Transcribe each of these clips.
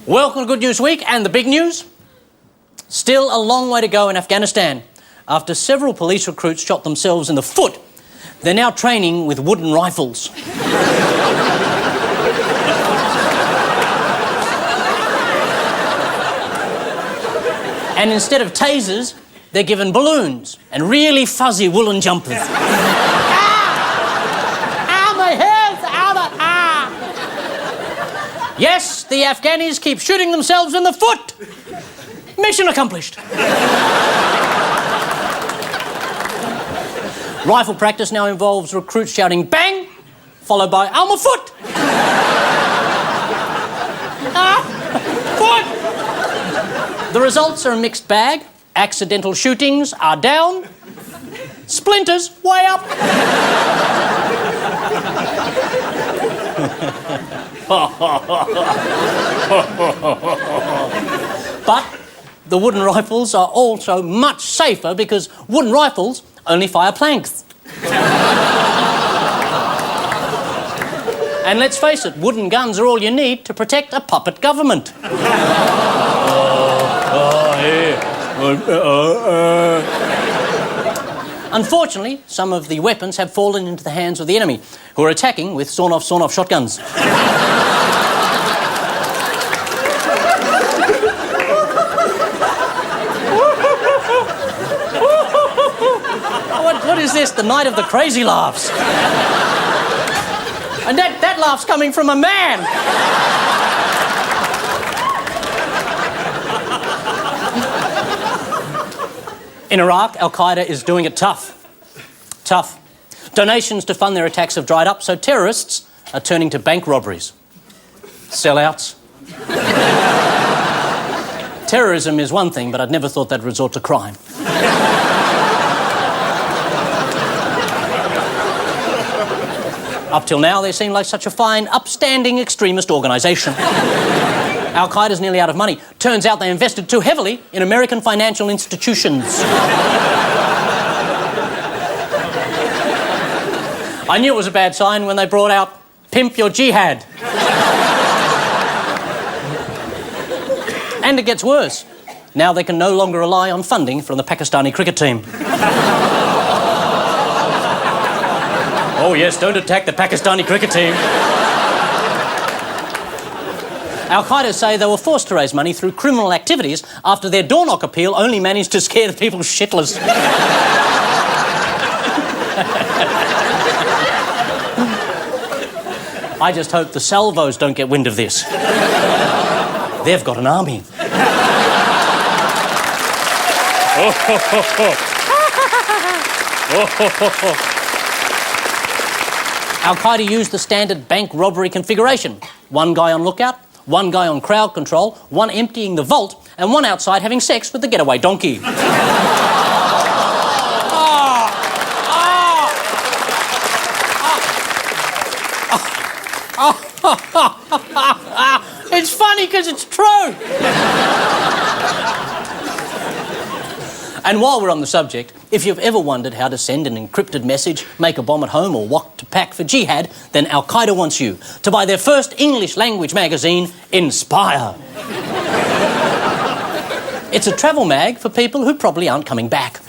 Welcome to Good News Week, and the big news? Still a long way to go in Afghanistan. After several police recruits shot themselves in the foot, they're now training with wooden rifles. And instead of tasers, they're given balloons and really fuzzy woolen jumpers. My hair's out of... Yes, the Afghanis keep shooting themselves in the foot. Mission accomplished. Rifle practice now involves recruits shouting bang, followed by "I'm a foot." Foot. The results are a mixed bag. Accidental shootings are down. Splinters way up. But the wooden rifles are also much safer because wooden rifles only fire planks. And let's face it, wooden guns are all you need to protect a puppet government. Unfortunately, some of the weapons have fallen into the hands of the enemy, who are attacking with sawn-off shotguns. What is this? The night of the crazy laughs. And that laugh's coming from a man. In Iraq, Al-Qaeda is doing it tough. Tough. Donations to fund their attacks have dried up, so terrorists are turning to bank robberies. Sellouts. Terrorism is one thing, but I'd never thought they'd resort to crime. Up till now, they seem like such a fine, upstanding extremist organisation. Al-Qaeda's nearly out of money. Turns out they invested too heavily in American financial institutions. I knew it was a bad sign when they brought out Pimp Your Jihad. And it gets worse. Now they can no longer rely on funding from the Pakistani cricket team. Oh yes, don't attack the Pakistani cricket team. Al-Qaeda say they were forced to raise money through criminal activities after their door knock appeal only managed to scare the people shitless. I just hope the salvos don't get wind of this. They've got an army. Al-Qaeda used the standard bank robbery configuration. One guy on lookout, one guy on crowd control, one emptying the vault, and one outside having sex with the getaway donkey. It's funny because it's true. And while we're on the subject, if you've ever wondered how to send an encrypted message, make a bomb at home, or what to pack for jihad, then Al-Qaeda wants you to buy their first English language magazine, Inspire. It's a travel mag for people who probably aren't coming back.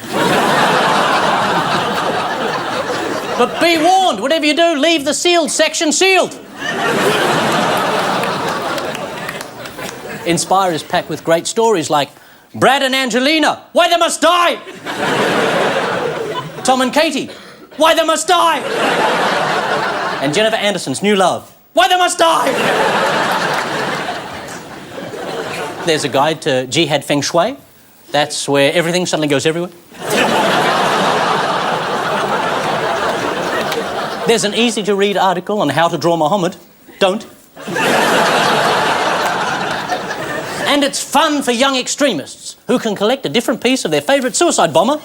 But be warned, whatever you do, leave the sealed section sealed. Inspire is packed with great stories like Brad and Angelina, why they must die! Tom and Katie, why they must die! And Jennifer Anderson's new love, why they must die! There's a guide to Jihad Feng Shui. That's where everything suddenly goes everywhere. There's an easy-to-read article on how to draw Muhammad. Don't. And it's fun for young extremists who can collect a different piece of their favourite suicide bomber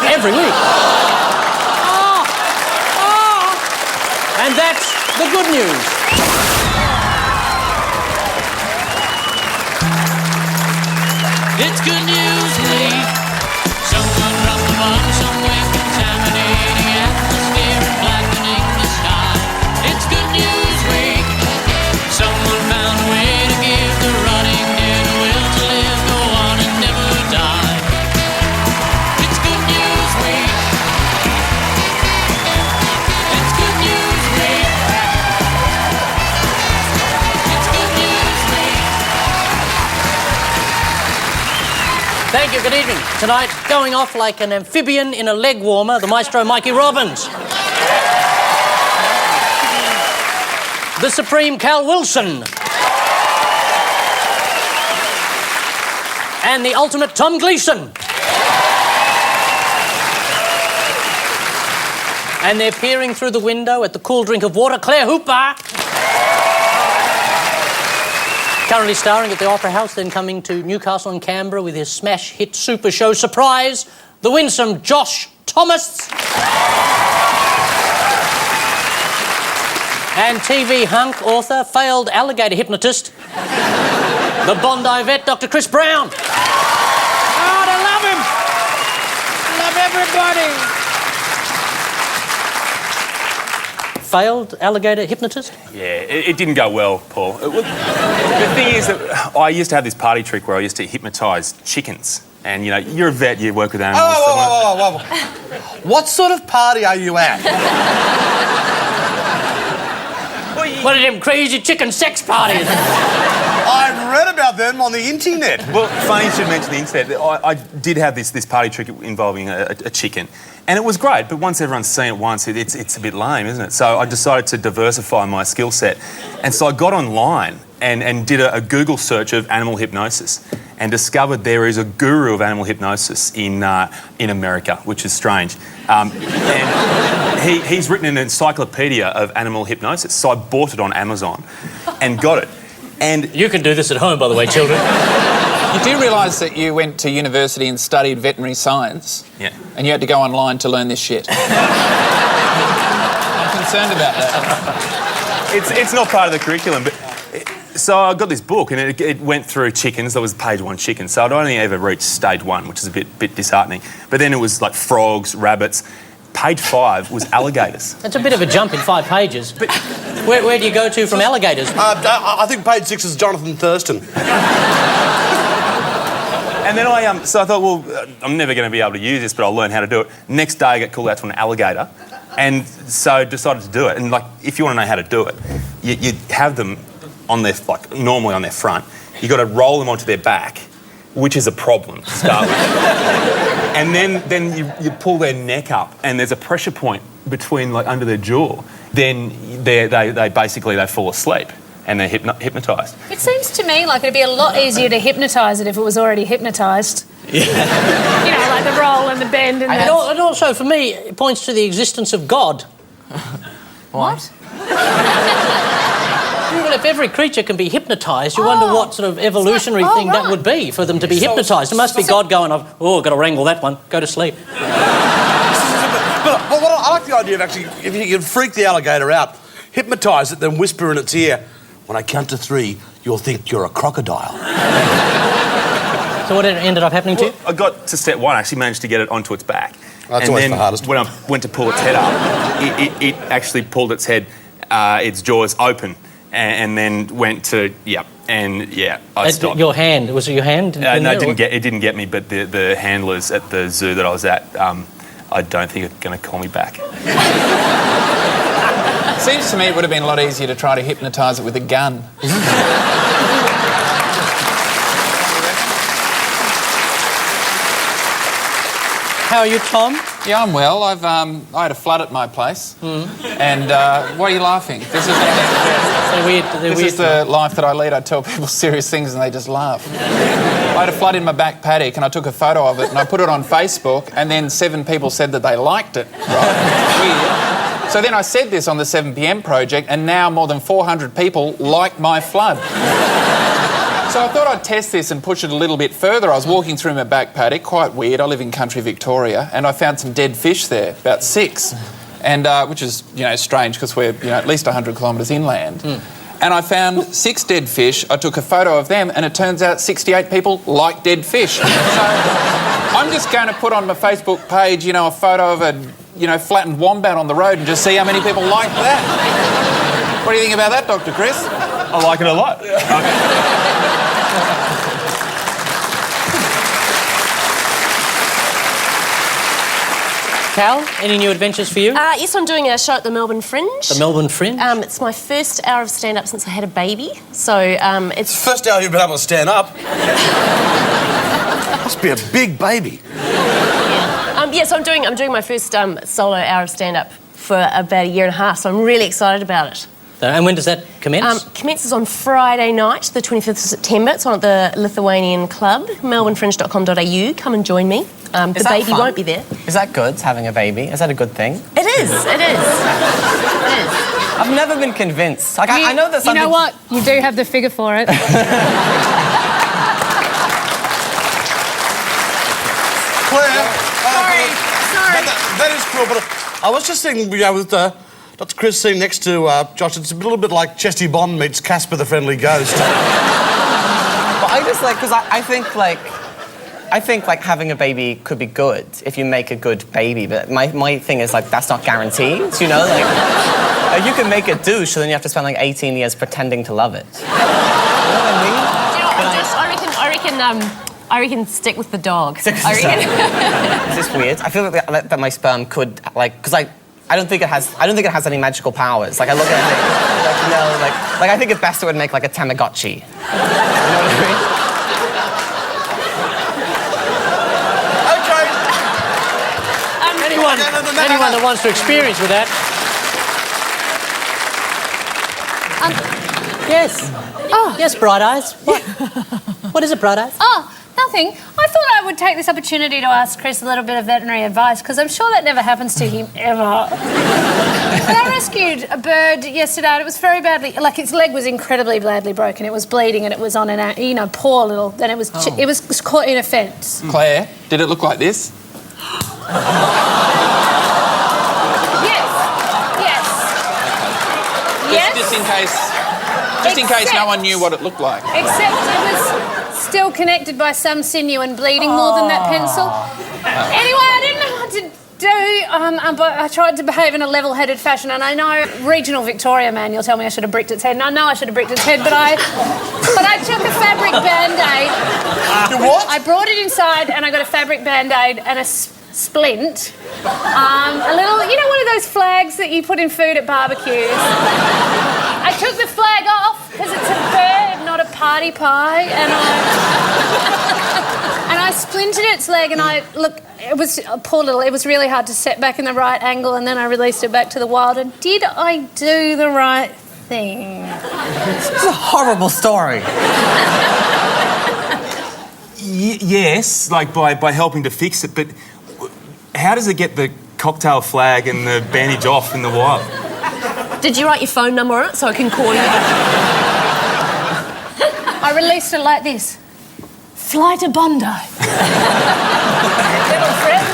every week. And that's the good news. It's good news week. Someone dropped the bomb somewhere, contaminating the atmosphere and blackening the sky. It's good news week. Someone found a way to give the rotting Thank you, good evening. Tonight, going off like an amphibian in a leg warmer, the maestro Mikey Robbins. The Supreme Cal Wilson. And the ultimate Tom Gleeson. And they're peering through the window at the cool drink of water, Claire Hooper. Currently starring at the Opera House, then coming to Newcastle and Canberra with his smash hit super show Surprise, the winsome Josh Thomas. And TV hunk, author, failed alligator hypnotist, the Bondi vet, Dr. Chris Brown. Oh, I love him. I love everybody. Failed alligator hypnotist? Yeah, it didn't go well, Paul. The thing is that I used to have this party trick where I used to hypnotise chickens. And, you know, you're a vet, you work with animals. Whoa. What sort of party are you at? One of them crazy chicken sex parties. I've read about them on the internet. Well, funny you should mention the internet. I did have this party trick involving a chicken. And it was great, but once everyone's seen it once, it's a bit lame, isn't it? So I decided to diversify my skill set. And so I got online and did a Google search of animal hypnosis and discovered there is a guru of animal hypnosis in America, which is strange. And he's written an encyclopedia of animal hypnosis. So I bought it on Amazon and got it. And you can do this at home, by the way, children. You do realise that you went to university and studied veterinary science? Yeah. And you had to go online to learn this shit? I'm concerned about that. It's not part of the curriculum, but... So I got this book and it went through chickens. That was page 1 chicken. So I'd only ever reached stage 1, which is a bit disheartening. But then it was like frogs, rabbits. Page 5 was alligators. That's a bit of a jump in 5 pages. But where do you go to from alligators? I think page 6 is Jonathan Thurston. And then I thought, well, I'm never going to be able to use this, but I'll learn how to do it. Next day I get called out to an alligator, and so decided to do it. And like, if you want to know how to do it, you have them on their, like, normally on their front. You got to roll them onto their back, which is a problem to start with. And then you pull their neck up, and there's a pressure point between, like, under their jaw. Then they basically fall asleep. And they're hypnotised. It seems to me like it'd be a lot easier to hypnotise it if it was already hypnotised. Yeah. You know, like the roll and the bend and And also, for me, it points to the existence of God. What? Well, if every creature can be hypnotised, you wonder what sort of evolutionary thing that would be for them to be hypnotised. It must be God going, oh, got to wrangle that one, go to sleep. But I like the idea of actually, if you can freak the alligator out, hypnotise it, then whisper in its ear, when I count to 3, you'll think you're a crocodile. So what ended up happening to you? I got to step 1, I actually managed to get it onto its back. That's always the hardest. When I went to pull its head up, it actually pulled its head, its jaws open, and then went to, I stopped. Your hand, was it your hand? No, it didn't get me, but the handlers at the zoo that I was at, I don't think are going to call me back. Seems to me it would have been a lot easier to try to hypnotise it with a gun. How are you, Tom? Yeah, I'm well. I had a flood at my place. And why are you laughing? This is the life that I lead. I tell people serious things and they just laugh. I had a flood in my back paddock and I took a photo of it and I put it on Facebook, and then 7 people said that they liked it. Right? Weird. So then I said this on the 7pm project, and now more than 400 people like my flood. So I thought I'd test this and push it a little bit further. I was walking through my back paddock, quite weird. I live in country Victoria, and I found some dead fish there, about 6, and which is, you know, strange because we're, you know, at least 100 kilometres inland. And I found 6 dead fish. I took a photo of them, and it turns out 68 people like dead fish. So I'm just going to put on my Facebook page, you know, a photo of a, you know, flattened wombat on the road and just see how many people like that. What do you think about that, Dr. Chris? I like it a lot. Cal, any new adventures for you? Yes, I'm doing a show at the Melbourne Fringe. The Melbourne Fringe? It's my first hour of stand-up since I had a baby, so it's... First hour you've been able to stand up. Must be a big baby. So I'm doing my first solo hour of stand-up for about a year and a half, so I'm really excited about it. And when does that commence? Commences on Friday night, the 25th of September. It's on at the Lithuanian Club, melbournefringe.com.au. Come and join me. The baby won't be there. Is that good, having a baby? Is that a good thing? It is. It is. I've never been convinced. Like, I know that something... You know what? You do have the figure for it. Claire. Sorry. That is cool, but I was just thinking, with Dr. Chris sitting next to Josh, it's a little bit like Chesty Bond meets Casper the Friendly Ghost. But I just like, because I think like having a baby could be good if you make a good baby, but my thing is like that's not guaranteed, you know? Like you can make a douche and then you have to spend like 18 years pretending to love it. You know what I mean? Do you know what, I reckon stick with the dog. Is this weird? I feel like that my sperm could because I don't think it has any magical powers. Like I look at it, like I think at best it would make like a Tamagotchi. You know what I mean? Anyone that wants to experience with that. Yes. Oh. Yes, Bright Eyes. What? What is it, Bright Eyes? Oh, nothing. I thought I would take this opportunity to ask Chris a little bit of veterinary advice, because I'm sure that never happens to him, ever. But I rescued a bird yesterday, and it was very badly... Like, its leg was incredibly badly broken. It was bleeding, and it was on an... poor little... Then it was caught in a fence. Claire, did it look like this? Just in case no one knew what it looked like. Except it was still connected by some sinew and bleeding more than that pencil. Anyway, I didn't know what to do, but I tried to behave in a level-headed fashion, and I know regional Victoria man, you'll tell me I should have bricked its head, and I know I should have bricked its head, but I took a fabric Band-Aid. What? I brought it inside, and I got a fabric Band-Aid and a splint. A little, one of those flags that you put in food at barbecues. I took the flag off because it's a bird, not a party pie, and I splinted its leg, and it was it was really hard to set back in the right angle, and then I released it back to the wild. And did I do the right thing? This is a horrible story. Yes, like by helping to fix it, but how does it get the cocktail flag and the bandage off in the wild? Did you write your phone number on it so I can call you? I released it like this. Fly to Bondi. Little friend.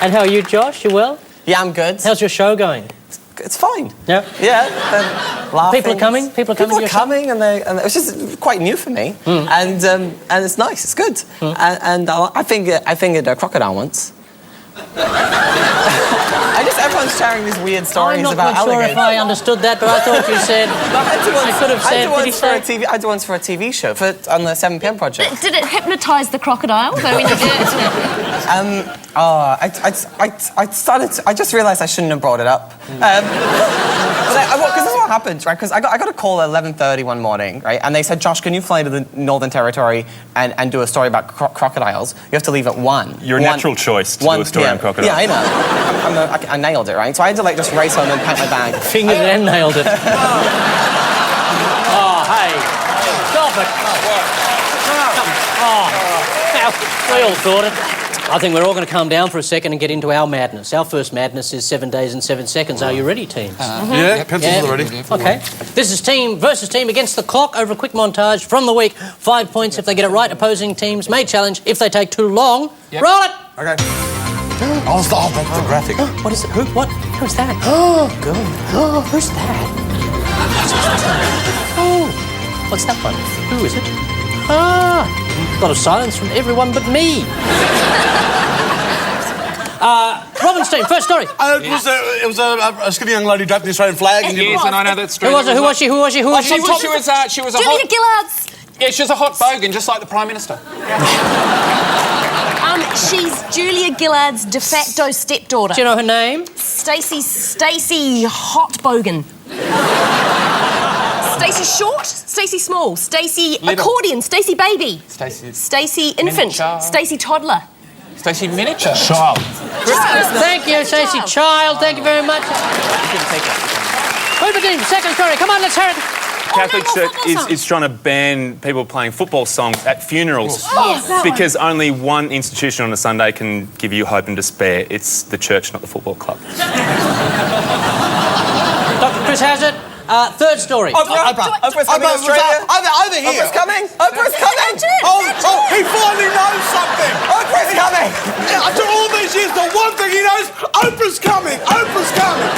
And how are you, Josh? You well? Yeah, I'm good. How's your show going? It's fine. Yeah? Yeah. Laughing. People are coming? People are coming, and it's just quite new for me. And it's nice, it's good. And I fingered a crocodile once. Everyone's sharing these weird stories I'm not about quite alligators. sure if I understood that, but I thought you said... I could have said... I did once for a TV show on the 7pm project. Did it hypnotise the crocodile? Though when you did it? I just realised I shouldn't have brought it up. Because this is what happened, right? Because I got a call at 11:30 one morning, right? And they said, Josh, can you fly to the Northern Territory and do a story about crocodiles? You have to leave at 1. You're a natural choice to do a story on crocodiles. Yeah, I know. I nailed it, right? So I had to just race home and pack my bag. Fingered it and nailed it. Oh, hey. Stop it. We all thought it. I think we're all going to calm down for a second and get into our madness. Our first madness is 7 days and 7 seconds. Are you ready, teams? Yeah, pencils are ready. Okay. This is team versus team against the clock over a quick montage from the week. 5 points if they get it right. Opposing teams may challenge if they take too long. Yep. Roll it! Okay. That's the graphic. What is it? Who? What? Who's that? Oh, good. Oh, who's that? Oh, what's that one? Who is it? Ah, a lot of silence from everyone but me. Robin's team, first story. It was a skinny young lady draped the Australian flag. And Yes, and I know that story. Who was it? Who was she? She was a Julia hot... Gillard's. Yeah, she was a hot bogan, just like the Prime Minister. She's Julia Gillard's de facto stepdaughter. Do you know her name? Stacey Hot Bogan. Stacey Short, Stacey Small, Stacey Little. Accordion, Stacey Baby, Stacey. Stacey Infant, Child. Stacey Toddler. Stacey Miniature. Child. Thank you, Stacey Child. Thank you very much. Second story. Come on, let's hear it. Catholic no, more Church football is trying to ban people playing football songs at funerals because only one institution on a Sunday can give you hope and despair. It's the church, not the football club. Dr. Chris has it. Third story. Oprah's coming to Australia. Over here. Oprah's coming. Oprah's coming. Oh, he finally knows something. Oprah's coming. After all these years, the one thing he knows, Oprah's coming. Oprah's coming.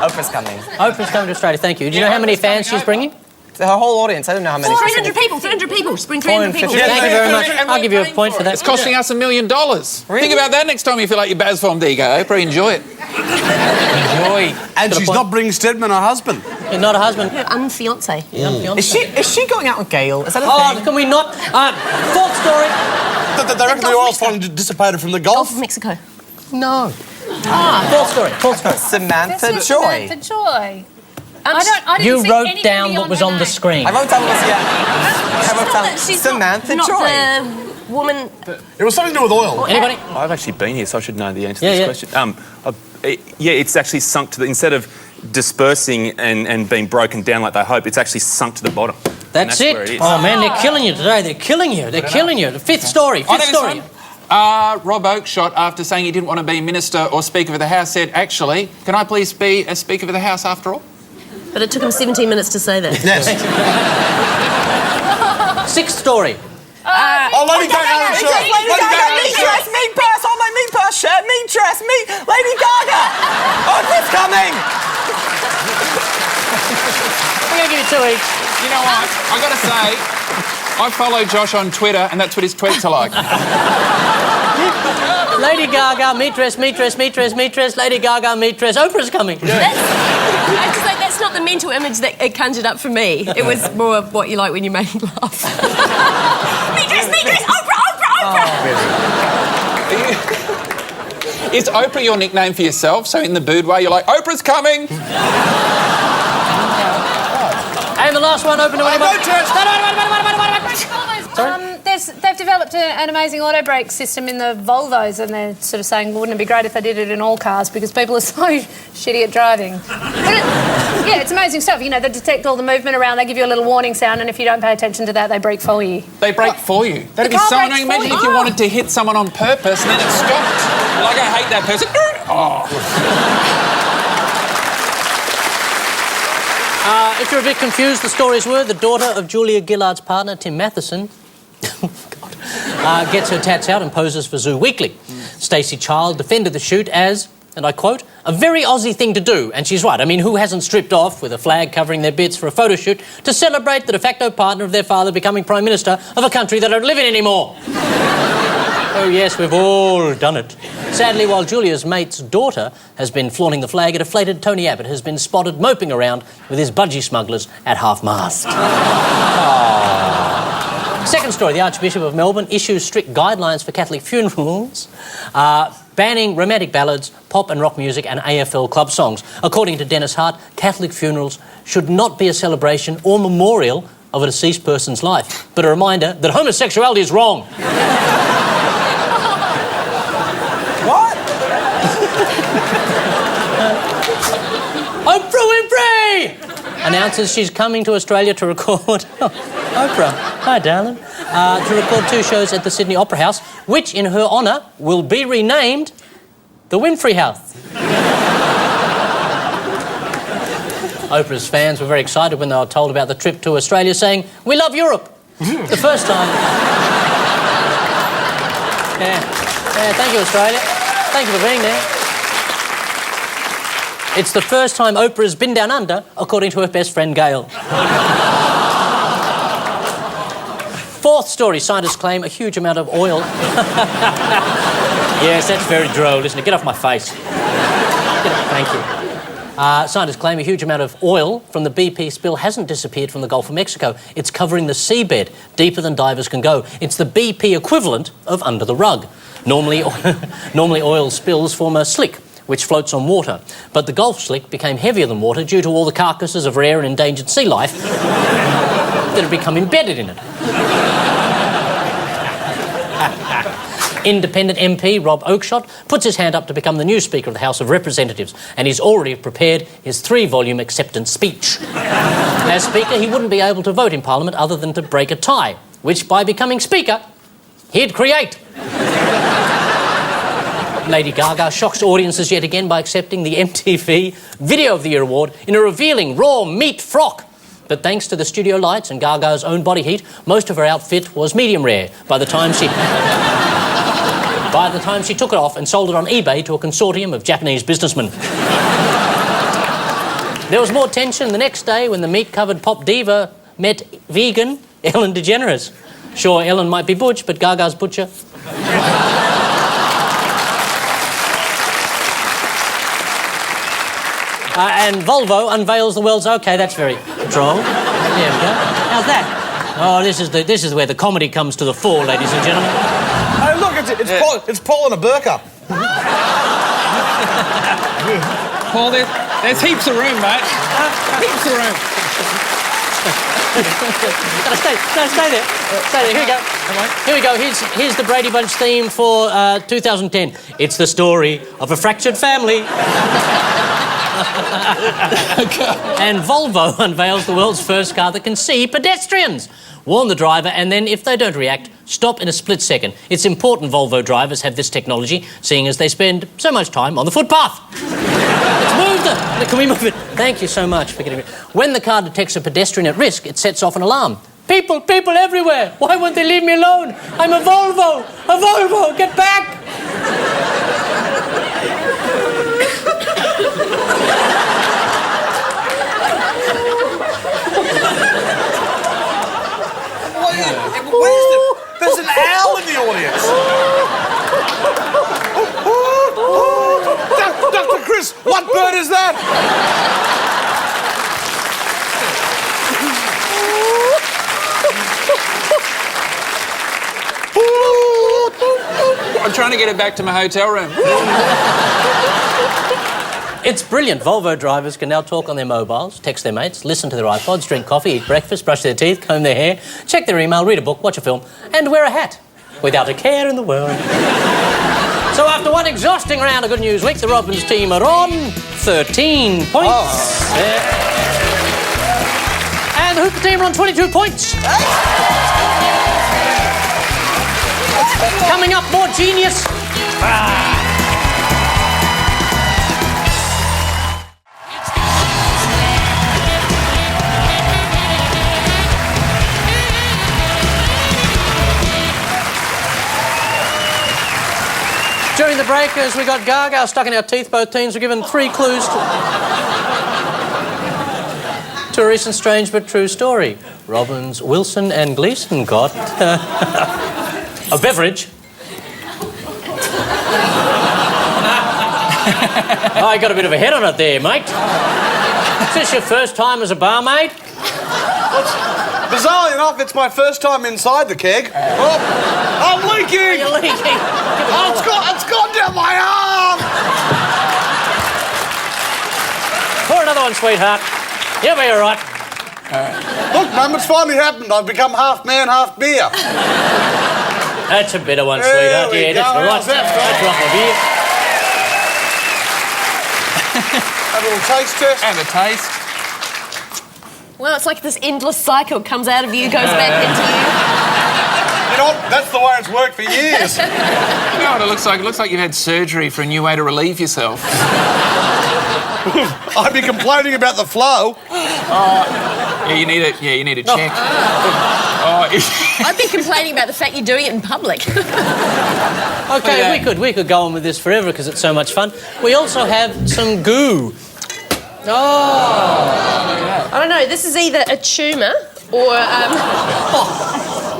Oprah's coming. Oprah's coming to Australia. Thank you. Do you know how many fans she's bringing? Her whole audience. I don't know how many. 300 people. 300 people. Just bring 300 people. Thank you very much. I'll give you a point for that. It's costing us $1 million. Really? Think about that next time you feel like you're Baz from. There you go, Oprah. Enjoy it. Enjoy. And she's not bringing Stedman her husband. You're not a husband. Unfiance. Is she going out with Gail? Is that a Oh, thing? can we not? Fourth story. They reckon the oil's finally dissipated from the Gulf Gulf. of Mexico. No. Fourth story. Fourth story. Samantha That's Joy. Samantha Joy. I didn't You see wrote anything down what beyond was her on the name. screen. I wrote down what was I wrote down She's Samantha not Joy. the woman. It was something to do with oil. Anybody? I've actually been here, so I should know the answer to Yeah, this yeah. question. It's actually sunk to the... Instead of dispersing and being broken down like they hope, it's actually sunk to the bottom. That's where it. it is. Oh man, they're killing you today. They're killing you. They're killing you. The fifth story. I Fifth know this story. one. Rob Oakeshott, after saying he didn't want to be Minister or Speaker of the House, said, actually, can I please be a Speaker of the House after all? But it took him 17 minutes to say that. Yes. Sixth story. Oh, Lady Gaga. Meat dress, Lady Gaga, meat dress, meat purse, on my meat purse shirt, meat dress, meat, Lady Gaga. Oprah's coming. I'm going to give you 2 each. You know what? I got to say, I follow Josh on Twitter, and that's what his tweets are like. Lady Gaga, meat dress, meat dress, meat dress, meat dress, Lady Gaga, meat dress. Oprah's coming. That's not the mental image that it conjured up for me. It was more of what you like when you make me laugh. Me dress, Oprah, Oprah, Oprah! Is Oprah your nickname for yourself? So in the boudoir, you're like, Oprah's coming! And the last one, open to anybody. They've developed an amazing auto brake system in the Volvos, and they're sort of saying, wouldn't it be great if they did it in all cars because people are so shitty at driving. Yeah, it's amazing stuff. You know, they detect all the movement around, they give you a little warning sound, and if you don't pay attention to that, they brake for you. They brake for you. That'd be car so brakes annoying. for Imagine you. if you wanted to hit someone on purpose and then it stopped. Like, I hate that person. Oh. If you're a bit confused, the stories were the daughter of Julia Gillard's partner, Tim Matheson, gets her tats out and poses for Zoo Weekly. Stacey Child defended the shoot as, and I quote, a very Aussie thing to do. And she's right. I mean, who hasn't stripped off with a flag covering their bits for a photo shoot to celebrate the de facto partner of their father becoming Prime Minister of a country they don't live in anymore? Oh, yes, we've all done it. Sadly, while Julia's mate's daughter has been flaunting the flag, a deflated Tony Abbott has been spotted moping around with his budgie smugglers at half-mast. Second story, the Archbishop of Melbourne issues strict guidelines for Catholic funerals, banning romantic ballads, pop and rock music and AFL club songs. According to Dennis Hart, Catholic funerals should not be a celebration or memorial of a deceased person's life, but a reminder that homosexuality is wrong. What? Oprah Winfrey announces she's coming to Australia to record... Oprah, hi darling. To record 2 shows at the Sydney Opera House, which in her honour will be renamed the Winfrey House. Oprah's fans were very excited when they were told about the trip to Australia, saying, "We love Europe." The first time... Yeah, thank you, Australia. Thank you for being there. It's the first time Oprah has been down under, according to her best friend, Gail. Fourth story, scientists claim a huge amount of oil... Yes, that's very droll, isn't it? Get off my face. Thank you. Scientists claim a huge amount of oil from the BP spill hasn't disappeared from the Gulf of Mexico. It's covering the seabed, deeper than divers can go. It's the BP equivalent of under the rug. Normally oil spills form a slick, which floats on water. But the Gulf slick became heavier than water due to all the carcasses of rare and endangered sea life that had become embedded in it. Independent MP Rob Oakeshott puts his hand up to become the new Speaker of the House of Representatives, and he's already prepared his 3-volume acceptance speech. As Speaker, he wouldn't be able to vote in Parliament other than to break a tie, which, by becoming Speaker, he'd create. Lady Gaga shocks audiences yet again by accepting the MTV Video of the Year award in a revealing raw meat frock. But thanks to the studio lights and Gaga's own body heat, most of her outfit was medium rare by the time she took it off and sold it on eBay to a consortium of Japanese businessmen. There was more tension the next day when the meat-covered pop diva met vegan Ellen DeGeneres. Sure, Ellen might be butch, but Gaga's butcher. And Volvo unveils the world's... OK, that's very droll. There we go. How's that? Oh, this is where the comedy comes to the fore, ladies and gentlemen. Hey, look, it's Paul and a burqa. Paul, there's heaps of room, mate. Heaps of room. Stay there. Stay there. Here we go. Here we go. Here's the Brady Bunch theme for 2010. It's the story of a fractured family. And Volvo unveils the world's first car that can see pedestrians. Warn the driver, and then, if they don't react, stop in a split second. It's important Volvo drivers have this technology, seeing as they spend so much time on the footpath. Let's move them. Can we move it? Thank you so much for getting it. When the car detects a pedestrian at risk, it sets off an alarm. People everywhere. Why won't they leave me alone? I'm a Volvo. A Volvo. Get back. There's an owl in the audience. Dr. Chris, what bird is that? I'm trying to get it back to my hotel room. It's brilliant. Volvo drivers can now talk on their mobiles, text their mates, listen to their iPods, drink coffee, eat breakfast, brush their teeth, comb their hair, check their email, read a book, watch a film, and wear a hat without a care in the world. So after one exhausting round of Good News Week, the Robbins team are on 13 points. Oh. And the Hooper team are on 22 points. Coming up, more genius. During the break, as we got Gaga stuck in our teeth, both teams were given 3 clues to a recent strange but true story. Robbins, Wilson and Gleeson got a beverage. I got a bit of a head on it there, mate. Is this your first time as a barmaid? Bizarrely enough, it's my first time inside the keg. Oh, I'm leaking! You're leaking. Oh, it's gone down my arm! Pour another one, sweetheart. You'll be all right. Look, Mum, it's finally happened. I've become half man, half beer. That's a better one, There sweetheart. we Yeah, go. that's all right. How's that, That's right, my beer. A little taste test. And a taste. Well, it's like this endless cycle comes out of you, goes back into you. You know what? That's the way it's worked for years. You know what it looks like? It looks like you've had surgery for a new way to relieve yourself. I'd be complaining about the flow. Yeah, you need a check. I've been complaining about the fact you're doing it in public. Okay, we could go on with this forever because it's so much fun. We also have some goo. I don't know, this is either a tumour or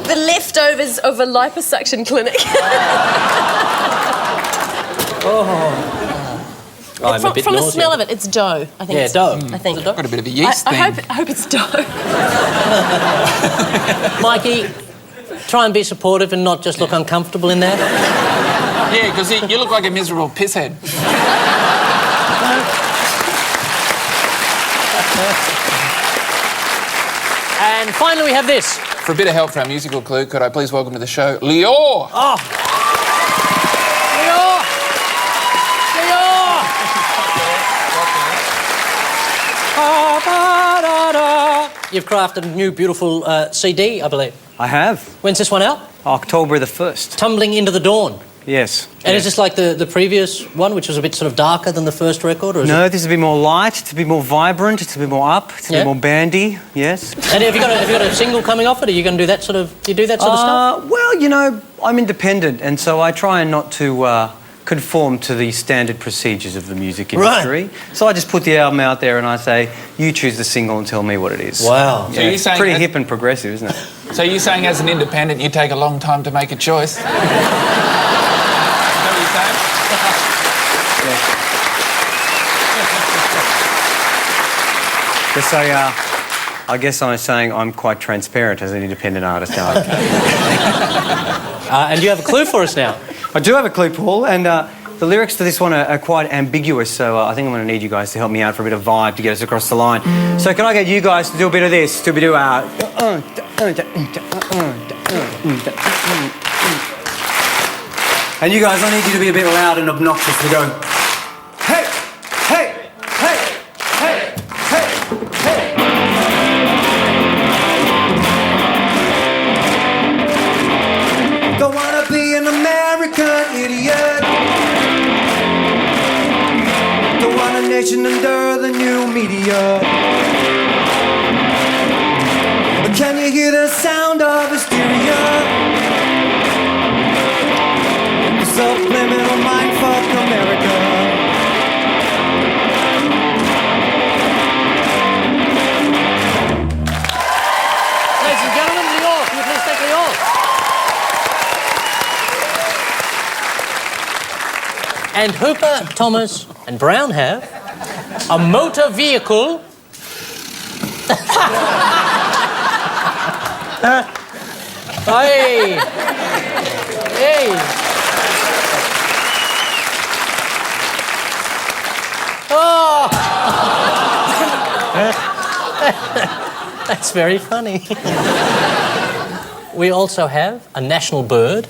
the leftovers of a liposuction clinic. I'm a bit from the nauseous. smell of it, it's dough. I think. Yeah, it's dough. I think. Got a bit of a yeast I thing. hope it's dough. Mikey, try and be supportive and not just look uncomfortable in there. Yeah, because you look like a miserable pisshead. And finally, we have this. For a bit of help for our musical clue, could I please welcome to the show, Lior? Oh. Lior! Lior! You've crafted a new, beautiful CD, I believe. I have. When's this one out? October the 1st. Tumbling into the Dawn. Yes. And is this like the previous one, which was a bit sort of darker than the first record? Or is No, this is a bit more light, it's a bit more vibrant, it's a bit more up, it's a bit more bandy, yes. And have you got a single coming off it? Are you going to do that sort of... Do you do that sort of stuff? Well, you know, I'm independent, and so I try not to conform to the standard procedures of the music industry. Right. So I just put the album out there and I say, you choose the single and tell me what it is. Wow. Yeah, So you're it's saying pretty that- hip and progressive, isn't it? So you're saying as an independent, you take a long time to make a choice? Is that what you're saying? Yes, I guess I'm saying I'm quite transparent as an independent artist now. And you have a clue for us now. I do have a clue, Paul, and the lyrics to this one are quite ambiguous, so I think I'm going to need you guys to help me out for a bit of vibe to get us across the line. So can I get you guys to do a bit of this? To do and you guys, I need you to be a bit loud and obnoxious to go, hey, hey, hey, hey, hey, hey. Don't wanna be an American idiot. Don't want a nation under the new media. But can you hear the sound of hysteria? The subliminal mindfuck America. Ladies and gentlemen, Lior, can you please take Lior? And Hooper, Thomas and Brown have a motor vehicle. Hey! Hey! Oh! That's very funny. We also have a national bird.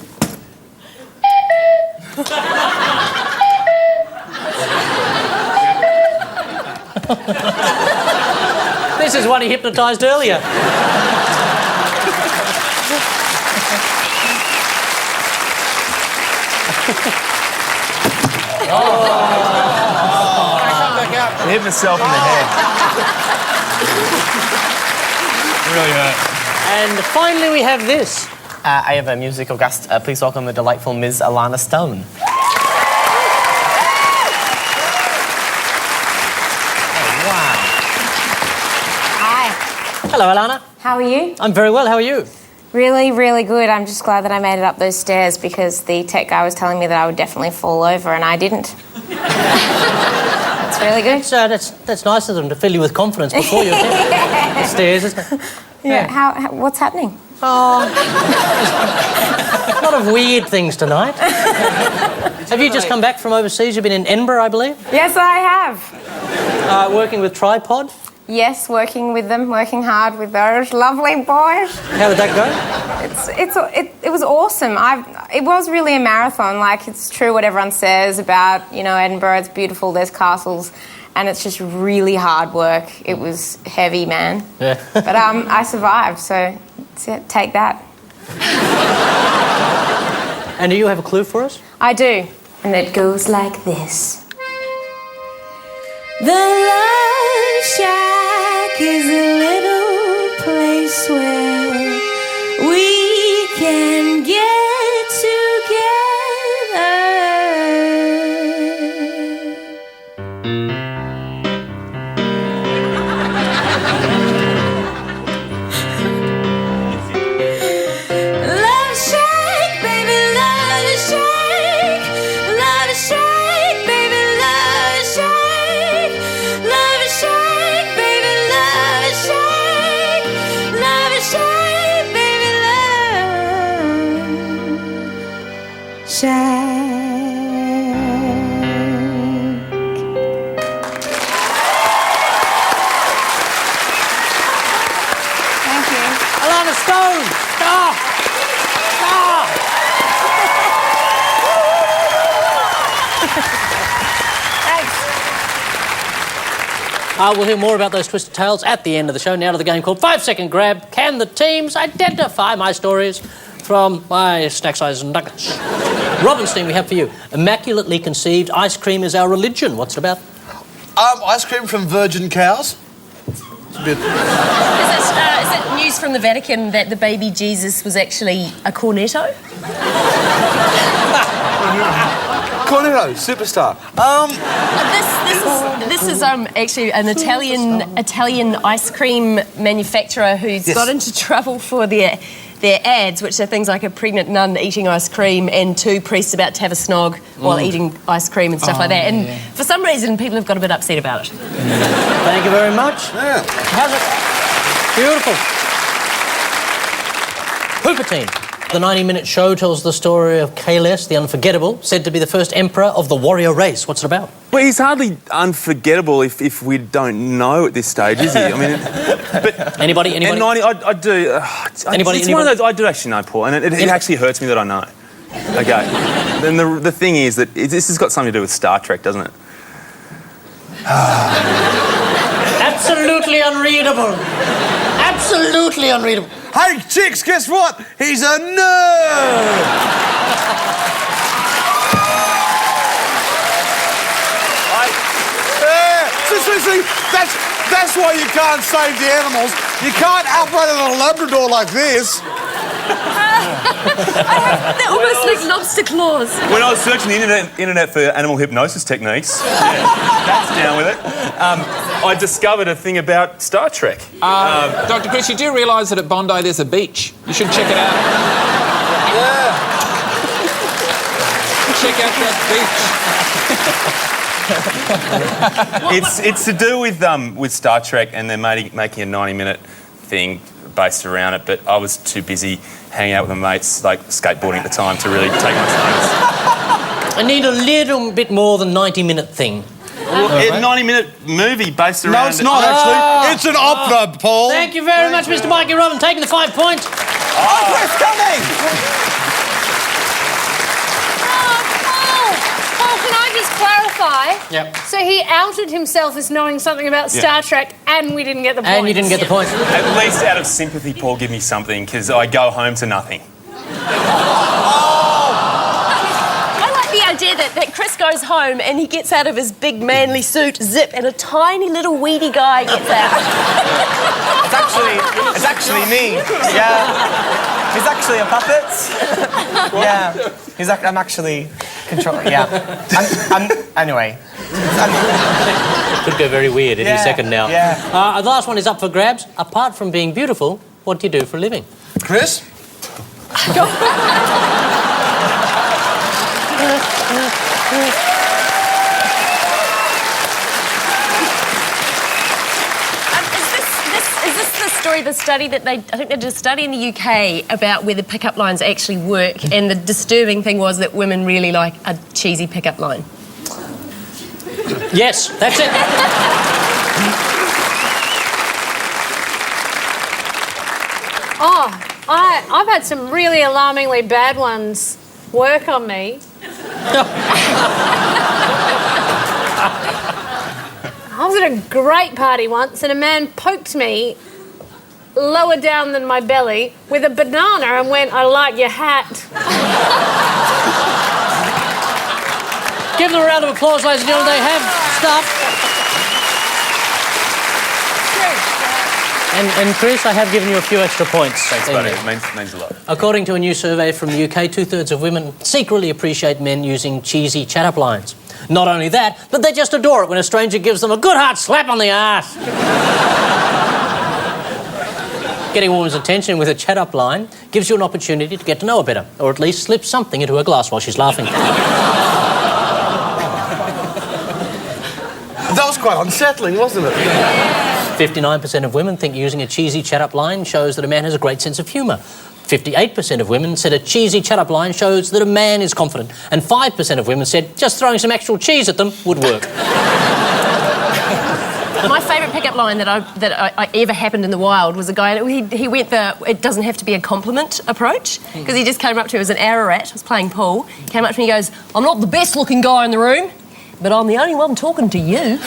This is one he hypnotised earlier. I hit myself in the head. Really hurt. And finally we have this. I have a musical guest. Please welcome the delightful Ms. Elana Stone. Hi. Hello, Elana. How are you? I'm very well. How are you? Really, really good. I'm just glad that I made it up those stairs because the tech guy was telling me that I would definitely fall over and I didn't. It's really good. So that's nice of them to fill you with confidence before you attempt the stairs, isn't it? Yeah. How what's happening? Oh, a lot of weird things tonight. Have you just come back from overseas? You've been in Edinburgh, I believe? Yes, I have. Working with Tripod. Yes, working with them, working hard with those lovely boys. How did that go? It was awesome. It was really a marathon. Like, it's true what everyone says about, you know, Edinburgh. It's beautiful. There's castles, and it's just really hard work. It was heavy, man. Yeah. But I survived, so take that. And do you have a clue for us? I do, and it goes like this. The Love Shack is a little place where we can get together. Love Shack, baby, Love Shack. Love Shack, baby, Love Shack. Love Shack, baby, Love Shack. Love Shack, baby, Love Shack. We'll hear more about those twisted tales at the end of the show. Now to the game called 5 Second Grab. Can the teams identify my stories from my snack size nuggets? Robinstein, we have for you. Immaculately conceived ice cream is our religion. What's it about? Ice cream from virgin cows. It's a bit... Is it news from the Vatican that the baby Jesus was actually a cornetto? Cornetto, superstar. This is actually an Italian ice cream manufacturer who's got into trouble for their ads, which are things like a pregnant nun eating ice cream and 2 priests about to have a snog while eating ice cream and stuff like that. And for some reason, people have got a bit upset about it. Thank you very much. Yeah. How's it? Beautiful. Hooper Team. The 90-minute show tells the story of Kales, the Unforgettable, said to be the first emperor of the warrior race. What's it about? Well, he's hardly unforgettable if we don't know at this stage, is he? I mean, but Anybody? and 90, I do. Anybody? It's one of those I do actually know, Paul, and it actually hurts me that I know. Okay. Then the thing is that this has got something to do with Star Trek, doesn't it? Absolutely unreadable. Absolutely unreadable. Hey, chicks, guess what? He's a nerd! See, that's why you can't save the animals. You can't outrun a Labrador like this. They're almost like lobster claws. When I was searching the internet for animal hypnosis techniques, that's down with it, I discovered a thing about Star Trek. Dr. Chris, you do realise that at Bondi there's a beach. You should check it out. Yeah. Check out that beach. It's to do with Star Trek, and they're making a 90-minute thing based around it, but I was too busy hanging out with my mates, like skateboarding at the time, to really take much notice. I need a little bit more than 90-minute thing. Well, a 90-minute movie based around... No, it's not, actually. It's an opera, Paul. Thank you very much, Mr. Mikey Robin, taking the 5 points. Oh, Chris, coming! Paul, can I just clarify? Yep. So he outed himself as knowing something about Star Trek and we didn't get the points. And you didn't get the points. At least out of sympathy, Paul, give me something, because I go home to nothing. I like the idea that Chris goes home and he gets out of his big manly suit, zip, and a tiny little weedy guy gets out. It's actually me. Yeah. He's actually a puppet. Yeah. I'm actually controlling. Yeah. Anyway. Could go very weird any second now. Yeah. The last one is up for grabs. Apart from being beautiful, what do you do for a living? Chris? Is this the story, the study that I think they did a study in the UK about whether pickup lines actually work, and the disturbing thing was that women really like a cheesy pickup line. Yes, that's it. I've had some really alarmingly bad ones work on me. I was at a great party once and a man poked me lower down than my belly with a banana and went, "I like your hat." Give them a round of applause, ladies and gentlemen. They have stuff. And Chris, I have given you a few extra points. Thanks, buddy. It means a lot. According to a new survey from the UK, 2/3 of women secretly appreciate men using cheesy chat-up lines. Not only that, but they just adore it when a stranger gives them a good hard slap on the arse. Getting a woman's attention with a chat-up line gives you an opportunity to get to know her better, or at least slip something into her glass while she's laughing. That was quite unsettling, wasn't it? 59% of women think using a cheesy chat-up line shows that a man has a great sense of humour. 58% of women said a cheesy chat-up line shows that a man is confident. And 5% of women said just throwing some actual cheese at them would work. My favourite pickup line that I ever happened in the wild was a guy, he went the it doesn't have to be a compliment approach, because he just came up to me, it was an Ararat, I was playing pool, came up to me and he goes, "I'm not the best looking guy in the room, but I'm the only one talking to you."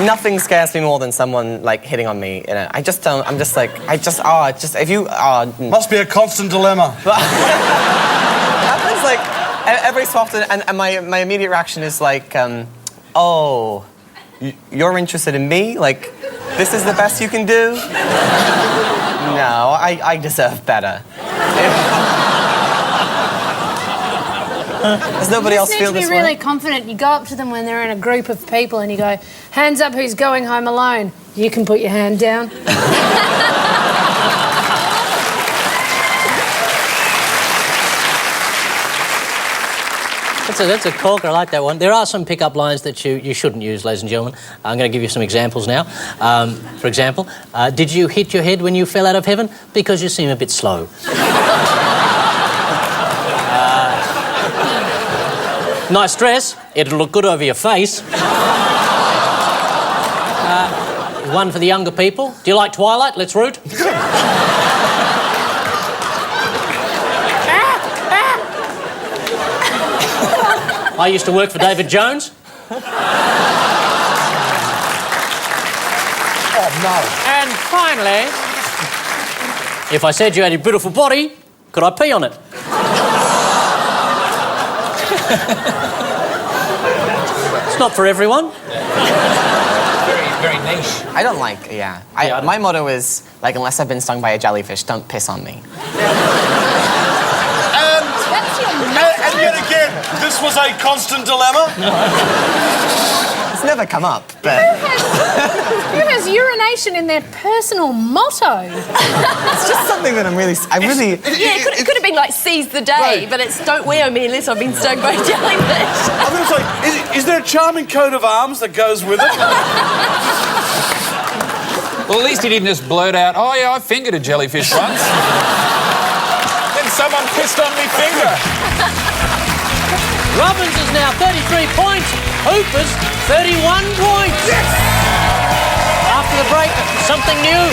Nothing scares me more than someone like hitting on me. You know, I just don't. I'm just like, if you Must be a constant dilemma. happens like every so often, and my immediate reaction is like, oh, you're interested in me? Like, this is the best you can do? No, I deserve better. Does nobody else feel this way? You need to be really confident. You go up to them when they're in a group of people and you go, hands up who's going home alone. You can put your hand down. That's a corker. I like that one. There are some pickup lines that you shouldn't use, ladies and gentlemen. I'm going to give you some examples now. For example, did you hit your head when you fell out of heaven? Because you seem a bit slow. Nice dress. It'll look good over your face. One for the younger people. Do you like Twilight? Let's root. I used to work for David Jones. Oh, no. And finally, if I said you had a beautiful body, could I pee on it? It's not for everyone. Very niche. I don't like, my motto is, like, unless I've been stung by a jellyfish, don't piss on me. And yet again, this was a constant dilemma. It's never come up, but... Who has urination in their personal motto? It's just something that I really... Yeah, it could have been like seize the day, Right. but it's don't wear me unless I've been stung by a jellyfish. I was going to say, is there a charming coat of arms that goes with it? Well, at least he didn't just blurt out, oh, yeah, I fingered a jellyfish once. Then someone pissed on me finger. Robbins is now 33 points. Hooper's 31 points. Yes! After the break, something new.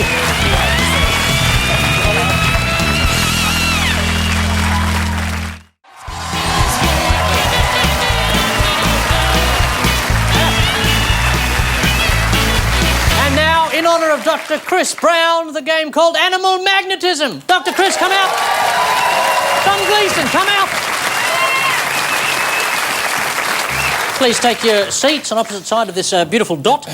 And now, in honour of Dr. Chris Brown, the game called Animal Magnetism. Dr. Chris, come out. Tom Gleeson, come out. Please take your seats on opposite side of this beautiful dot.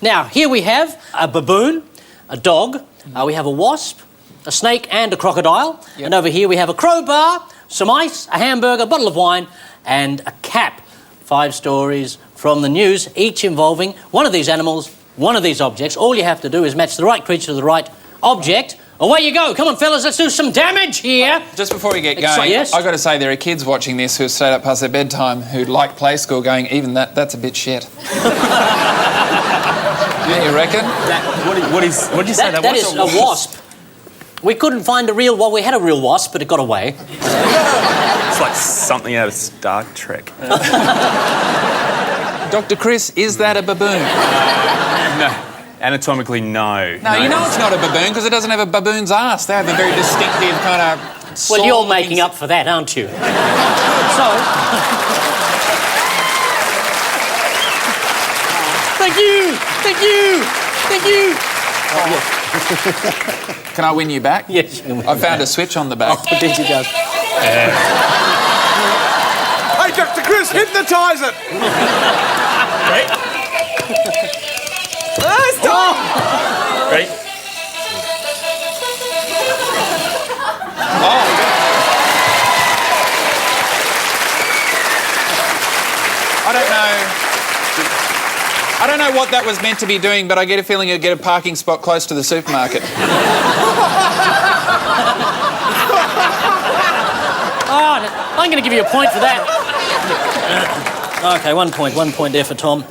Now, here we have a baboon, a dog, we have a wasp, a snake and a crocodile. Yep. And over here we have a crowbar, some ice, a hamburger, a bottle of wine and a cap. 5 stories from the news, each involving one of these animals, one of these objects. All you have to do is match the right creature to the right object. Away you go. Come on, fellas, let's do some damage here. Just before we get going, yes? I've got to say there are kids watching this who have stayed up past their bedtime who like play school going, even that's a bit shit. Yeah, you reckon? What did you say? That is a wasp. We couldn't find a real... Well, we had a real wasp, but it got away. It's like something out of Star Trek. Dr. Chris, is that a baboon? No. Anatomically, no. No, you know it's not a baboon because it doesn't have a baboon's ass. They have a very distinctive kind of... Well, you're making up for that, aren't you? So... Thank you! Thank you! Thank you! Oh, yes. Can I win you back? Yes. I found a switch on the back. Oh, did you just? Hey, Dr. Chris, hypnotise it! Right? Stop! Ready? Oh. I don't know what that was meant to be doing, but I get a feeling you'll get a parking spot close to the supermarket. Oh, I'm going to give you a point for that. OK, 1 point. 1 point there for Tom.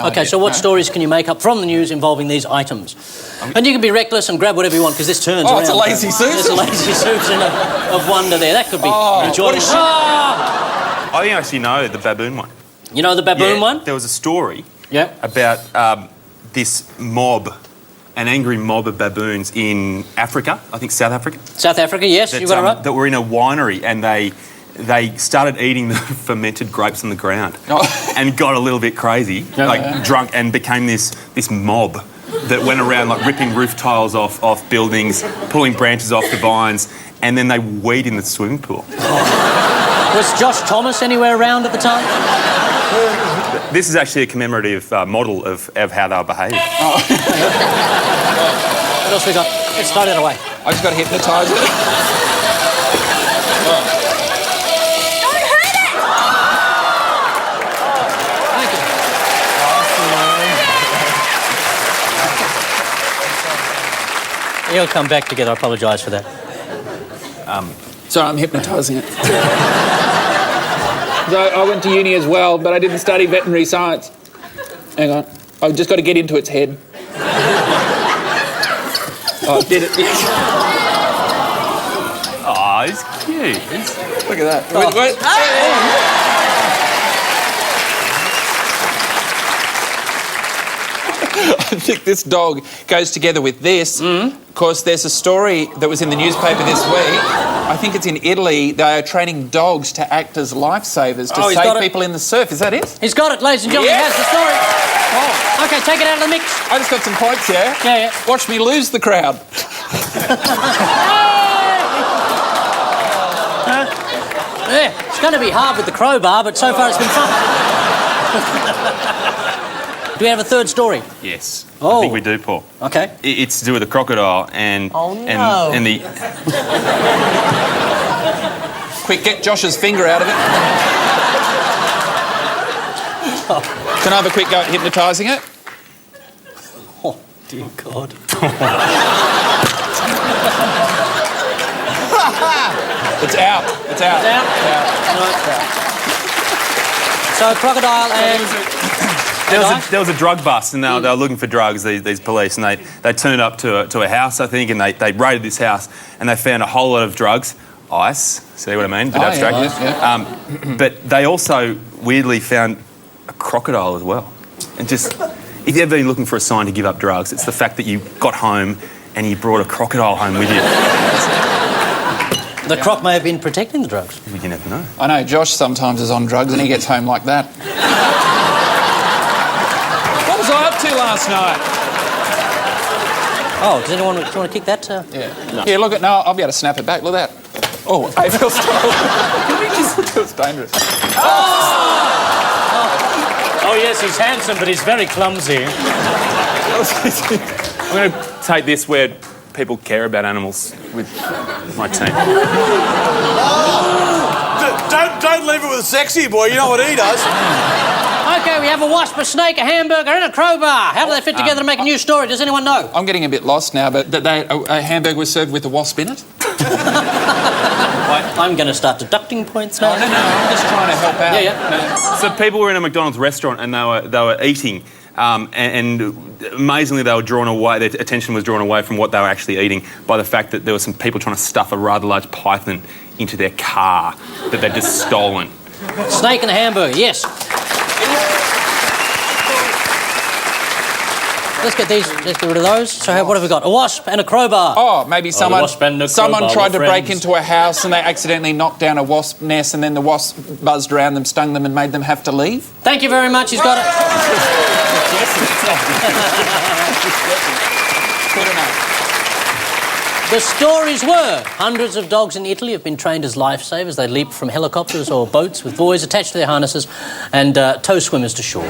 OK, so what stories can you make up from the news involving these items? And you can be reckless and grab whatever you want, because this turns around. It's a lazy Susan. There's a lazy Susan of wonder there. That could be enjoyable. What is she? I think I actually know the baboon one. You know the baboon one? There was a story Yeah. about this mob, an angry mob of baboons in Africa, I think South Africa. South Africa, yes, you got it right. That were in a winery and they they started eating the fermented grapes on the ground Oh. and got a little bit crazy, drunk, and became this mob that went around like ripping roof tiles off buildings, pulling branches off the vines, and then they weed in the swimming pool. Was Josh Thomas anywhere around at the time? This is actually a commemorative model of how they were behaving. What else we got? Let's throw that away. I just got to hypnotise it. He'll come back together. I apologise for that. Sorry, I'm hypnotising it. So I went to uni as well, but I didn't study veterinary science. Hang on. I've just got to get into its head. Oh, I did it. Oh, he's cute. Look at that. Oh. Wait. I think this dog goes together with this. Of course, there's a story that was in the newspaper this week. I think it's in Italy. They are training dogs to act as lifesavers to save people in the surf. Is that it? He's got it, ladies and gentlemen. Yes. He has the story. Oh. OK, take it out of the mix. I just got some points here. Yeah. Watch me lose the crowd. Yeah, it's going to be hard with the crowbar, but so far it's been fun. Do we have a third story? Yes, Oh. I think we do, Paul. OK. It's to do with a crocodile and and the. Quick, get Josh's finger out of it. Can I have a quick go at hypnotising it? Oh, dear God. It's out. It's out. It's out? It's out. So, crocodile and... There was a drug bust, and they were looking for drugs, these police, and they turned up to a house, I think, and they raided this house, and they found a whole lot of drugs. Ice, see what I mean? Bit abstract. Yeah. But they also weirdly found a crocodile as well. And just, if you've ever been looking for a sign to give up drugs, it's the fact that you got home and you brought a crocodile home with you. The croc may have been protecting the drugs. You never know. I know, Josh sometimes is on drugs and he gets home like that. What was I up to last night? Oh, do you want to kick that? Yeah. No. Yeah, look at... No, I'll be able to snap it back. Look at that. Oh, I feel style. It feels dangerous. Oh, yes, he's handsome, but he's very clumsy. I'm going to take this where people care about animals with my team. Don't leave it with Sexy Boy. You know what he does. OK, we have a wasp, a snake, a hamburger and a crowbar. How do they fit together to make a new story? Does anyone know? I'm getting a bit lost now, but a hamburger was served with a wasp in it? I'm going to start deducting points now. No, I'm just trying to help out. Yeah. So people were in a McDonald's restaurant and they were eating, and amazingly they were drawn away. Their attention was drawn away from what they were actually eating by the fact that there were some people trying to stuff a rather large python into their car that they'd just stolen. Snake and a hamburger, yes. Let's get rid of those. So what have we got? A wasp and a crowbar. Oh, maybe someone crowbar tried to were break friends. into a house and they accidentally knocked down a wasp nest and then the wasp buzzed around them, stung them and made them have to leave. Thank you very much. He's got it. Good enough. The stories were hundreds of dogs in Italy have been trained as lifesavers. They leap from helicopters or boats with buoys attached to their harnesses and tow swimmers to shore.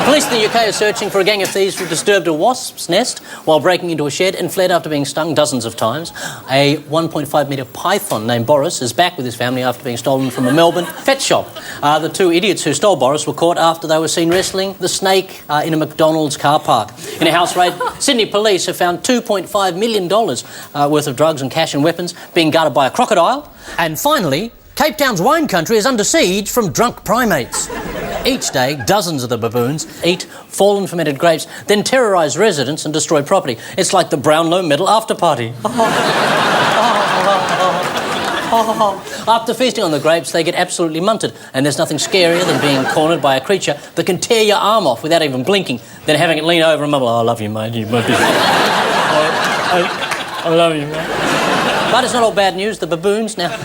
Police in the UK are searching for a gang of thieves who disturbed a wasp's nest while breaking into a shed and fled after being stung dozens of times. A 1.5-metre python named Boris is back with his family after being stolen from a Melbourne pet shop. The two idiots who stole Boris were caught after they were seen wrestling the snake in a McDonald's car park. In a house raid, Sydney police have found $2.5 million worth of drugs and cash and weapons being guarded by a crocodile. And finally, Cape Town's wine country is under siege from drunk primates. Each day, dozens of the baboons eat fallen fermented grapes, then terrorise residents and destroy property. It's like the Brownlow Medal after party. After feasting on the grapes, they get absolutely munted, and there's nothing scarier than being cornered by a creature that can tear your arm off without even blinking, then having it lean over and mumble, "Oh, I love you, mate. You might be... I love you, mate." But it's not all bad news. The Baboons now...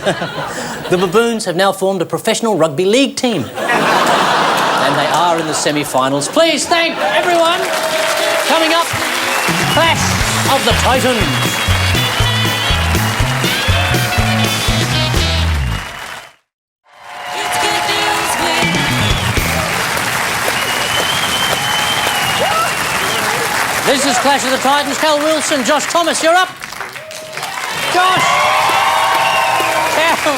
the Baboons have now formed a professional rugby league team. And they are in the semi-finals. Please thank everyone. Coming up, Clash of the Titans. This is Clash of the Titans. Cal Wilson, Josh Thomas, you're up. Josh! Cal!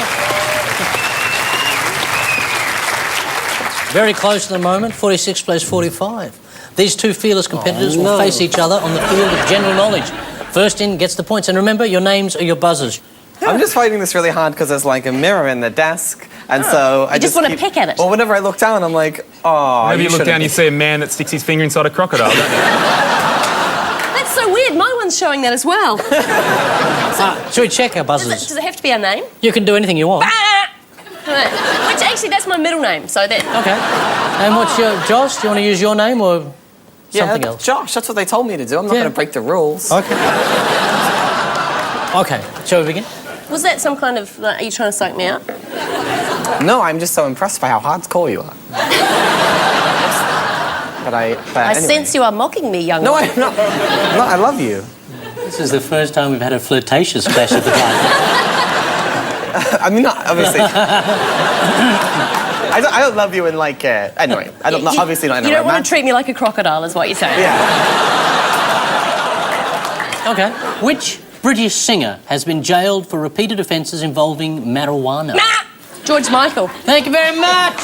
Very close to the moment, 46 plays 45. These two fearless competitors will face each other on the field of general knowledge. First in gets the points, and remember, your names are your buzzers. I'm just finding this really hard because there's like a mirror in the desk, and so I just want to pick at it. Well, whenever I look down, I'm like, oh. Whenever you look down, you see a man that sticks his finger inside a crocodile, don't you? That's so weird. My one's showing that as well. Should we check our buzzers? Does it have to be our name? You can do anything you want. Which actually, that's my middle name, so that... Okay. And what's your... Josh, do you want to use your name or something else? Josh, that's what they told me to do. I'm not going to break the rules. Okay. Okay, shall we begin? Was that some kind of... Like, are you trying to psych me out? No, I'm just so impressed by how hardcore you are. But I anyway. sense you are mocking me, young No, one. I'm not. No, I love you. This is the first time we've had a flirtatious Clash of the Titans. I mean, not obviously. I don't love you in like. Anyway, I don't. Obviously not in a You don't want romantic... to treat me like a crocodile, is what you're saying. Yeah. Okay. Which British singer has been jailed for repeated offences involving marijuana? George Michael. Thank you very much.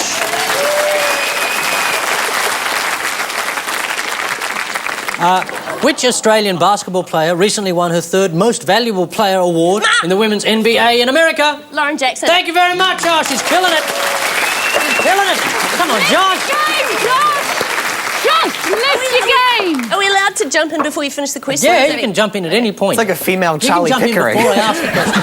Which Australian basketball player recently won her third Most Valuable Player award in the Women's NBA in America? Lauren Jackson. Thank you very much, Josh. She's killing it. She's killing it. Come on, Josh. Josh, lift your game. Are we allowed to jump in before you finish the question? Yeah, you can jump in at any point. It's like a female Charlie you can jump Pickering. in before I ask the question.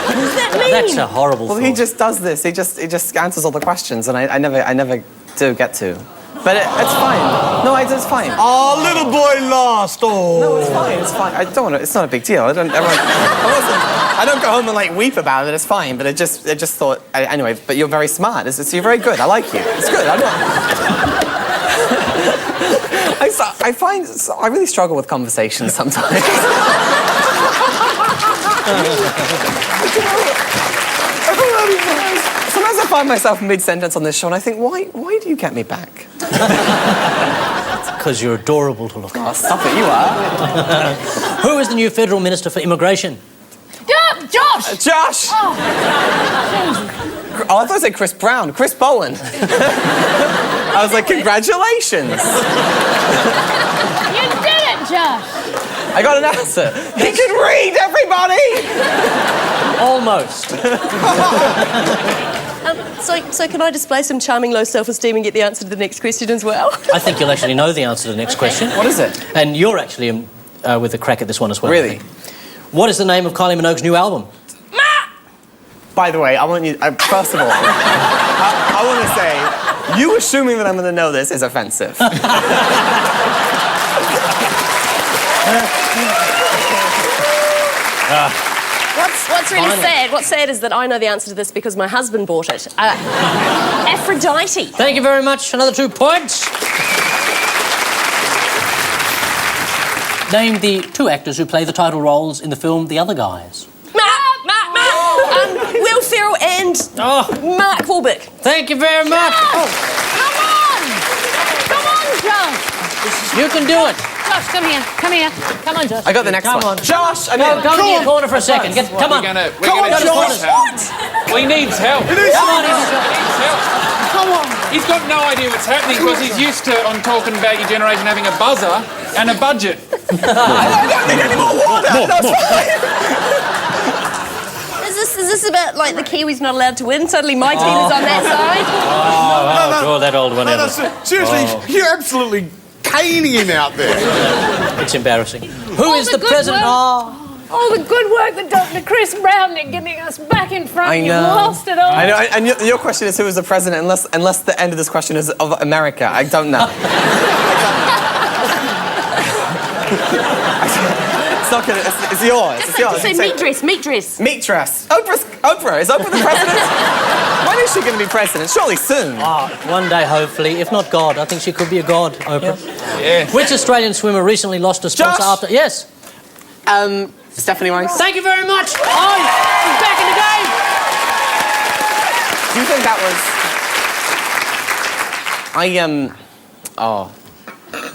What does that mean? That's a horrible Well, thought. he just does this. He just answers all the questions, and I never do get to. But it's fine. No, it's fine. Oh, little boy lost. Oh. No, it's fine. It's fine. I don't want to. It's not a big deal. I don't go home and like weep about it. It's fine. But I just thought anyway. But you're very smart. You're very good. I like you. It's good. I really struggle with conversations sometimes. Sometimes I find myself mid-sentence on this show and I think, why do you get me back? Because you're adorable to look at. Oh, stop it, you are. Who is the new Federal Minister for Immigration? Josh! Josh! Oh, I thought I said Chris Brown. Chris Bowen. I was like, congratulations. You did it, Josh. I got an answer. He can read, everybody! Almost. So can I display some charming low self-esteem and get the answer to the next question as well? I think you'll actually know the answer to the next question. What is it? And you're actually with a crack at this one as well. Really? What is the name of Kylie Minogue's new album? By the way, I want you... first of all, I want to say, you assuming that I'm going to know this is offensive. What's really sad? What's sad is that I know the answer to this because my husband bought it. Aphrodite. Thank you very much. Another 2 points. Name the 2 actors who play the title roles in the film The Other Guys. Will Ferrell and Mark Wahlberg. Thank you very much. Come on! Come on, Josh! You can do it. Josh, come here. Come here. Come on, Josh. I got the next Come one. on. Josh, Go in your corner for a second. Come on. We're Come gonna on, Josh. Well, he needs help. Come on, Come on. He's got no idea what's happening because he's used to on talking about your generation having a buzzer and a budget. I don't need any more water. That's fine. Is this about like the Kiwis not allowed to win? Suddenly my team is on that side. Draw that old one No, out. seriously, you're absolutely caning him out there. It's embarrassing. Who is the good president? work. All the good work that Dr. Chris Brown did getting us back in front. I know. You lost it all. I know, and your question is who is the president, unless the end of this question is of America. I don't know. It's not gonna. It's yours. It's yours. Just say meat dress, meat dress. Meat dress. Oprah. Is Oprah the president? When is she going to be president? Surely soon. One day, hopefully. If not God, I think she could be a god, Oprah. Yeah. Which Australian swimmer recently lost a sponsor Josh! after... Yes. Stephanie Rice. Thank you very much. Oh, he's back in the game. Do you think that was?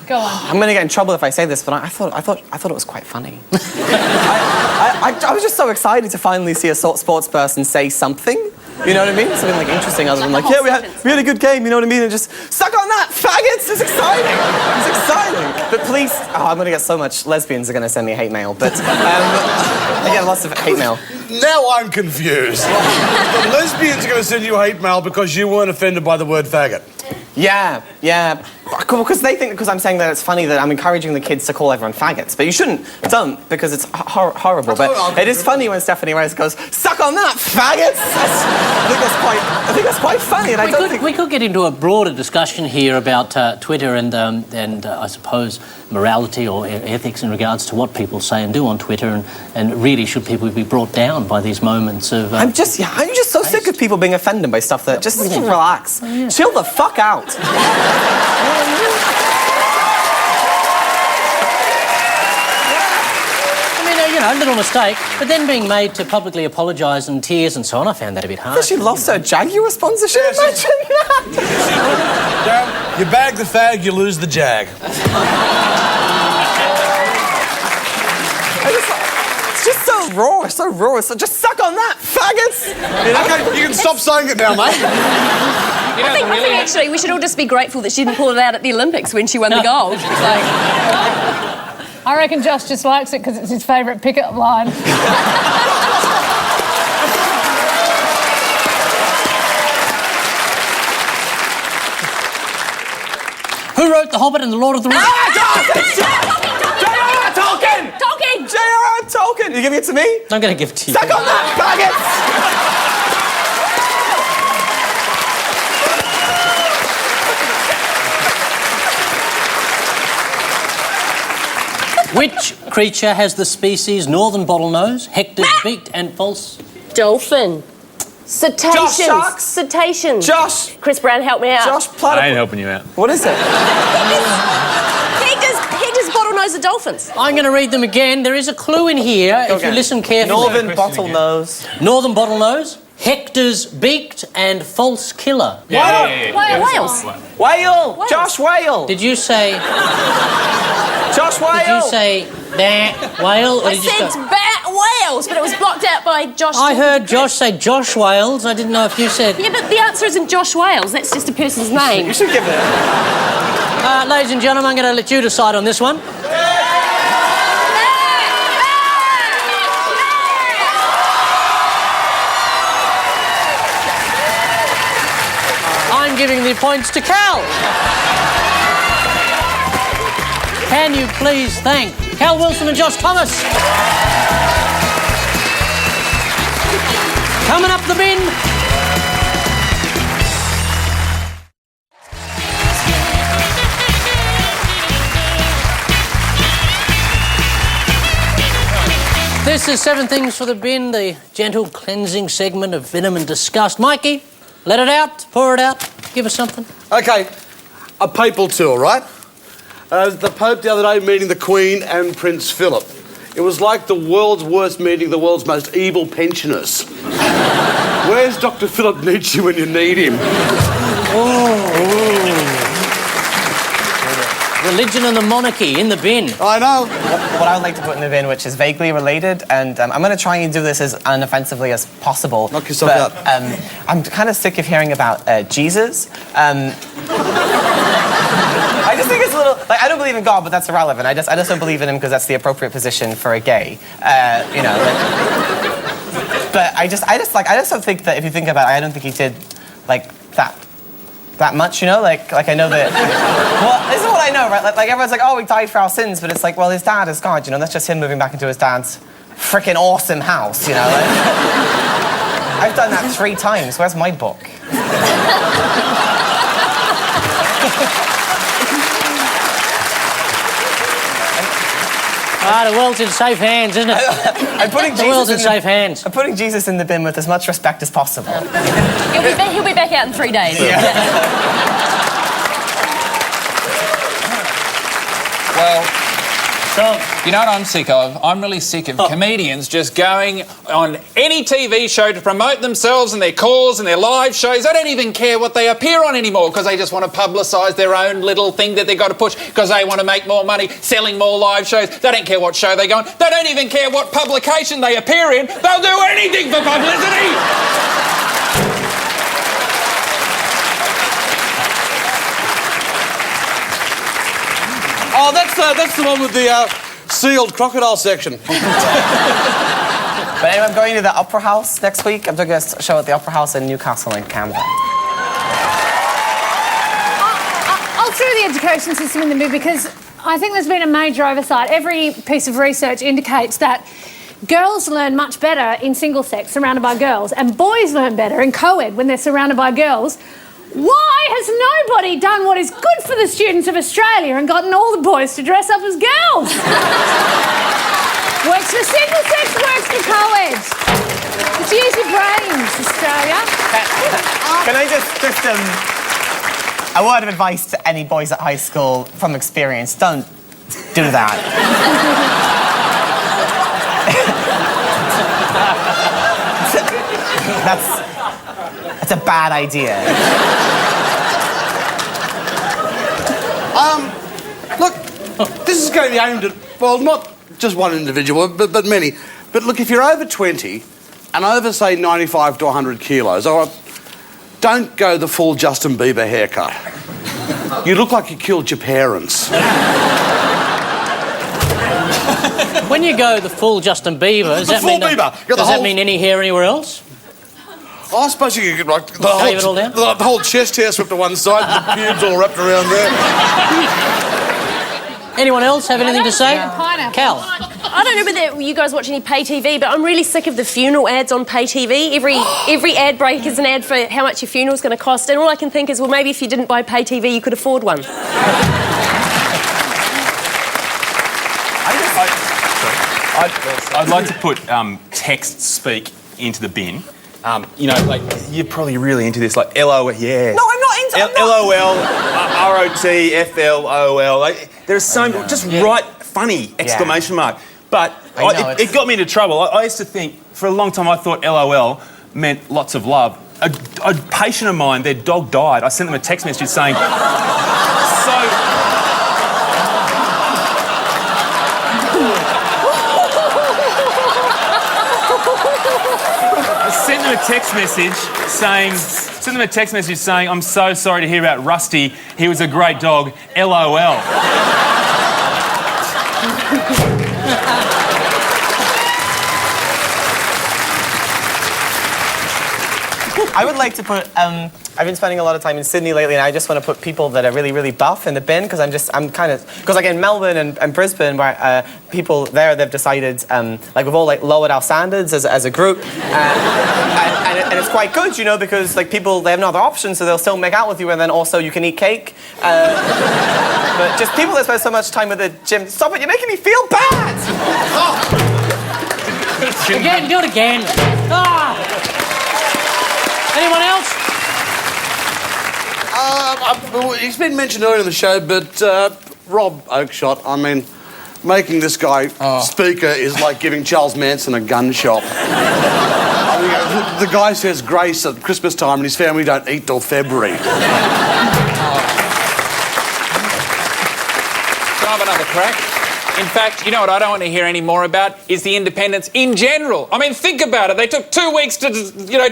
Go on. I'm going to get in trouble if I say this, but I thought it was quite funny. I was just so excited to finally see a sports person say something. You know what I mean? Something like interesting other than like, yeah, we had a good game, you know what I mean? And just suck on that, faggots! It's exciting! It's exciting! But please, I'm going to get so much, lesbians are going to send me hate mail, but I get lots of hate mail. Now I'm confused. The lesbians are going to send you hate mail because you weren't offended by the word faggot. Yeah. Because they think because I'm saying that it's funny that I'm encouraging the kids to call everyone faggots. But you don't, because it's horrible. But it is funny when Stephanie Rice goes, suck on that, faggots! I think that's quite funny. And we could get into a broader discussion here about Twitter and I suppose morality or ethics in regards to what people say and do on Twitter, and really should people be brought down by these moments of... I'm just so sick of people being offended by stuff that just relax. Oh, yeah. Chill the fuck out. A little mistake, but then being made to publicly apologise in tears and so on, I found that a bit hard. She lost her Jaguar sponsorship? Imagine that! Darren, you bag the fag, you lose the jag. It's just so raw, so just suck on that, faggots! Okay, you can stop saying it now, mate. I think actually we should all just be grateful that she didn't pull it out at the Olympics when she won the gold. It's like... I reckon Josh just likes it because it's his favourite pickup line. Who wrote The Hobbit and The Lord of the Rings? J.R.R. Tolkien! J.R.R. Tolkien! You giving it to me? I'm going to give it to you. Suck on that, faggots! Which creature has the species northern bottlenose, Hector's beaked and false... Dolphin. Cetaceans. Josh, sharks. Cetaceans. Josh. Chris Brown, help me out. Josh, platypus. I ain't helping you out. What is it? Hector's bottlenose of dolphins. I'm going to read them again. There is a clue in here, if you listen carefully. Northern bottlenose. Northern bottlenose, Hector's beaked and false killer. Whales. Whale. Josh Whale. Did you say... Josh Whale. Did you say that whale? Or I did you said say... bat whales, but it was blocked out by Josh. I heard Josh say Josh Wales. I didn't know if you said... Yeah, but the answer isn't Josh Wales. That's just a person's name. You should give it. Ladies and gentlemen, I'm going to let you decide on this one. I'm giving the points to Cal. Can you please thank Cal Wilson and Josh Thomas? Coming up the bin. This is 7 Things for the Bin, the gentle cleansing segment of venom and disgust. Mikey, let it out, pour it out, give us something. Okay, a papal tour, right? The Pope the other day meeting the Queen and Prince Philip. It was like the world's worst meeting the world's most evil pensioners. Where's Dr. Philip Nietzsche when you need him? Religion and the monarchy in the bin. I know. What I would like to put in the bin, which is vaguely related, and I'm going to try and do this as unoffensively as possible. Knock yourself out. I'm kind of sick of hearing about Jesus. I just think it's a little... Like, I don't believe in God, but that's irrelevant. I just don't believe in him because that's the appropriate position for a gay. You know, but I just don't think that if you think about it, I don't think he did, like, that much, you know? Like I know that... Well, this is what I know, right? Like everyone's like, oh, he died for our sins, but it's like, well, his dad is God, you know? That's just him moving back into his dad's freaking awesome house, you know? Like, I've done that 3 times. Where's my book? Ah, the world's in safe hands, isn't it? I'm putting The world's in safe hands. I'm putting Jesus in the bin with as much respect as possible. He'll be back out in 3 days. Well, you know what I'm sick of? I'm really sick of comedians just going on any TV show to promote themselves and their cause and their live shows. They don't even care what they appear on anymore because they just want to publicise their own little thing that they've got to push because they want to make more money selling more live shows. They don't care what show they go on. They don't even care what publication they appear in. They'll do anything for publicity. Oh, that's the one with the sealed crocodile section. But anyway, I'm going to the Opera House next week. I'm doing a show at the Opera House in Newcastle in Canada. I'll throw the education system in the mid because I think there's been a major oversight. Every piece of research indicates that girls learn much better in single sex surrounded by girls and boys learn better in co-ed when they're surrounded by girls. Why has nobody done what is good for the students of Australia and gotten all the boys to dress up as girls? Works for single sex, works for co-ed. Let's use your brains, Australia. Can I just a word of advice to any boys at high school from experience: don't do that. That's a bad idea. Look, this is going to be aimed at, well, not just one individual, but many. But look, if you're over 20 and over, say, 95 to 100 kilos, all right, don't go the full Justin Bieber haircut. You look like you killed your parents. When you go the full Justin Bieber, does that mean any hair anywhere else? I suppose you could, like, the Shave it all down? the whole chest hair swept to one side and the pubes all wrapped around there. Anyone else have anything to say? Pineapple. Cal. I don't know whether you guys watch any pay TV, but I'm really sick of the funeral ads on pay TV. Every ad break is an ad for how much your funeral's going to cost, and all I can think is, well, maybe if you didn't buy pay TV, you could afford one. I'd like to put text speak into the bin. You know, like, you're probably really into this, like LOL, yeah. No, I'm not into LOL, ROTFLOL. Like, there's so just write funny exclamation mark. But it got me into trouble. I used to think, for a long time, I thought LOL meant lots of love. A patient of mine, their dog died. I sent them a text message saying, send them a text message saying, I'm so sorry to hear about Rusty. He was a great dog. LOL. I would like to put. I've been spending a lot of time in Sydney lately, and I just want to put people that are really, really buff in the bin because because like in Melbourne and Brisbane, where people there they've decided like we've all like lowered our standards as a group, and it's quite good, you know, because like people they have no other option, so they'll still make out with you, and then also you can eat cake. But just people that spend so much time at the gym. Stop it! You're making me feel bad. Again, do it again. Anyone else? He's been mentioned earlier in the show, but Rob Oakeshott, I mean, making this guy speaker is like giving Charles Manson a gun shop. I mean, the guy says grace at Christmas time and his family don't eat till February. Can I have another crack? In fact, you know what I don't want to hear any more about is the independents in general. I mean, think about it. They took 2 weeks to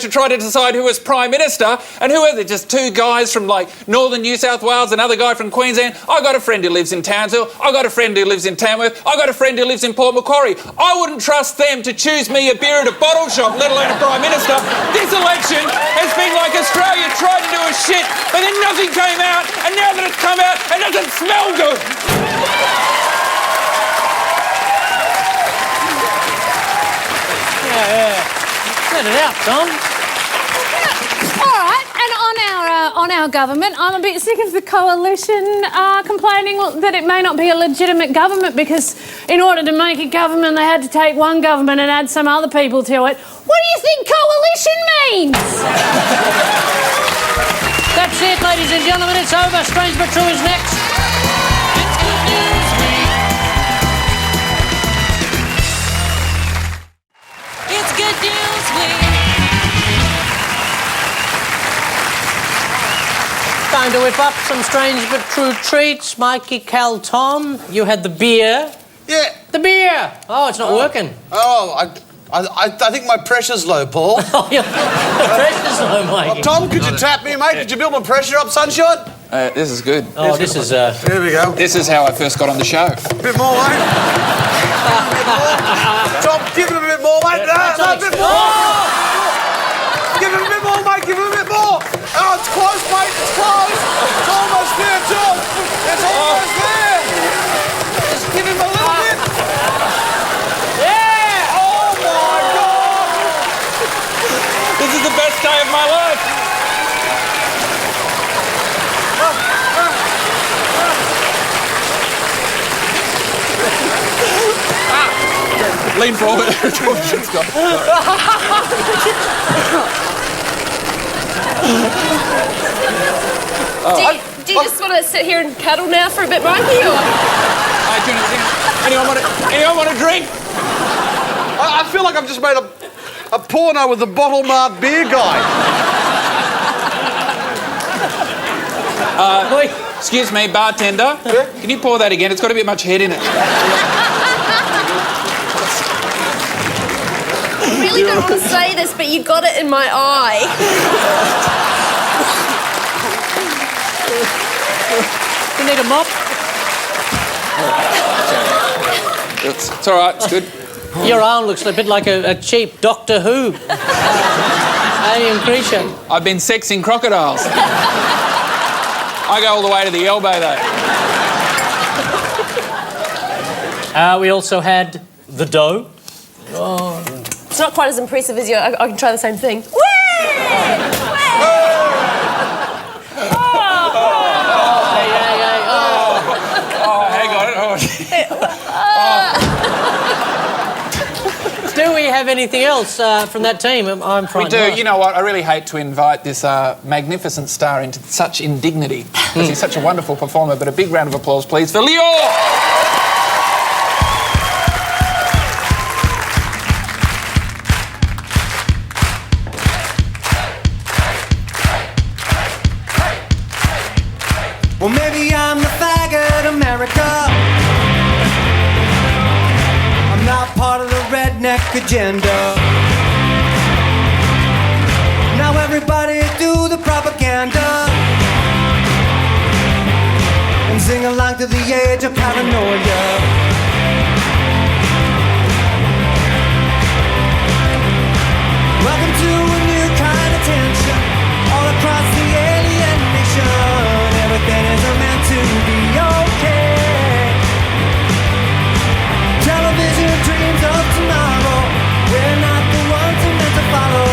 try to decide who was Prime Minister, and who are they? Just two guys from, like, northern New South Wales, another guy from Queensland. I got a friend who lives in Townsville. I got a friend who lives in Tamworth. I got a friend who lives in Port Macquarie. I wouldn't trust them to choose me a beer at a bottle shop, let alone a Prime Minister. This election has been like Australia tried to do a shit, but then nothing came out, and now that it's come out, it doesn't smell good. Yeah. Set it out, Tom. All right, and on our government. I'm a bit sick of the coalition complaining that it may not be a legitimate government because in order to make a government, they had to take one government and add some other people to it. What do you think coalition means? That's it, ladies and gentlemen. It's over. Strange But True is next. It's Good News Week. It's Good News Week. Time to whip up some Strange But True treats. Mikey, Cal, Tom, you had the beer. Yeah. The beer! Oh, it's not working. Oh, I think my pressure's low, Paul. Oh, yeah. The pressure's low, Mikey. Tom, could you tap me, mate? Could you build my pressure up, Sunshine? This is good. Oh, this is... Here we go. This is how I first got on the show. A bit more, mate. Tom, give him a bit more, mate. No, a bit more. Give him a bit more, mate. Give him a bit more. Oh, it's close, mate. It's close. It's almost there, Tom. It's almost there. Just give him a little bit. Yeah! Oh, my God. This is the best day of my life. Lean forward. Do you just want to sit here and cuddle now for a bit, Mikey? Or? Anyone want a drink? I feel like I've just made a porno with the bottle mart beer guy. Excuse me, bartender. Can you pour that again? It's got a bit much head in it. I really don't want to say this, but you got it in my eye. You need a mop? It's all right, it's good. Your arm looks a bit like a cheap Doctor Who alien creature. I've been sexing crocodiles. I go all the way to the elbow, though. We also had the dough. Oh. It's not quite as impressive as you. I can try the same thing. Do we have anything else from that team? I'm We do. You know what? I really hate to invite this magnificent star into such indignity because he's such a wonderful performer, but a big round of applause, please, for Lior! Well, maybe I'm the faggot America. I'm not part of the redneck agenda. Now everybody do the propaganda and sing along to the age of paranoia. Welcome to a new kind of tension all across the alien nation. Everything is meant to be okay. Television dreams of tomorrow. We're not the ones who meant to follow.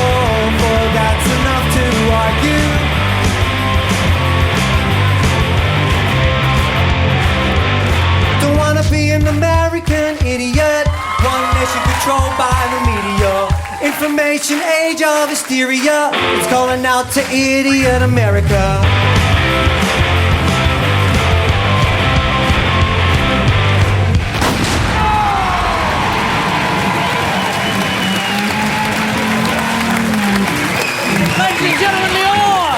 For that's enough to argue. Don't wanna be an American idiot. One nation controlled by the media. Information age of hysteria. It's calling out to idiot America. Ladies and gentlemen, Lior!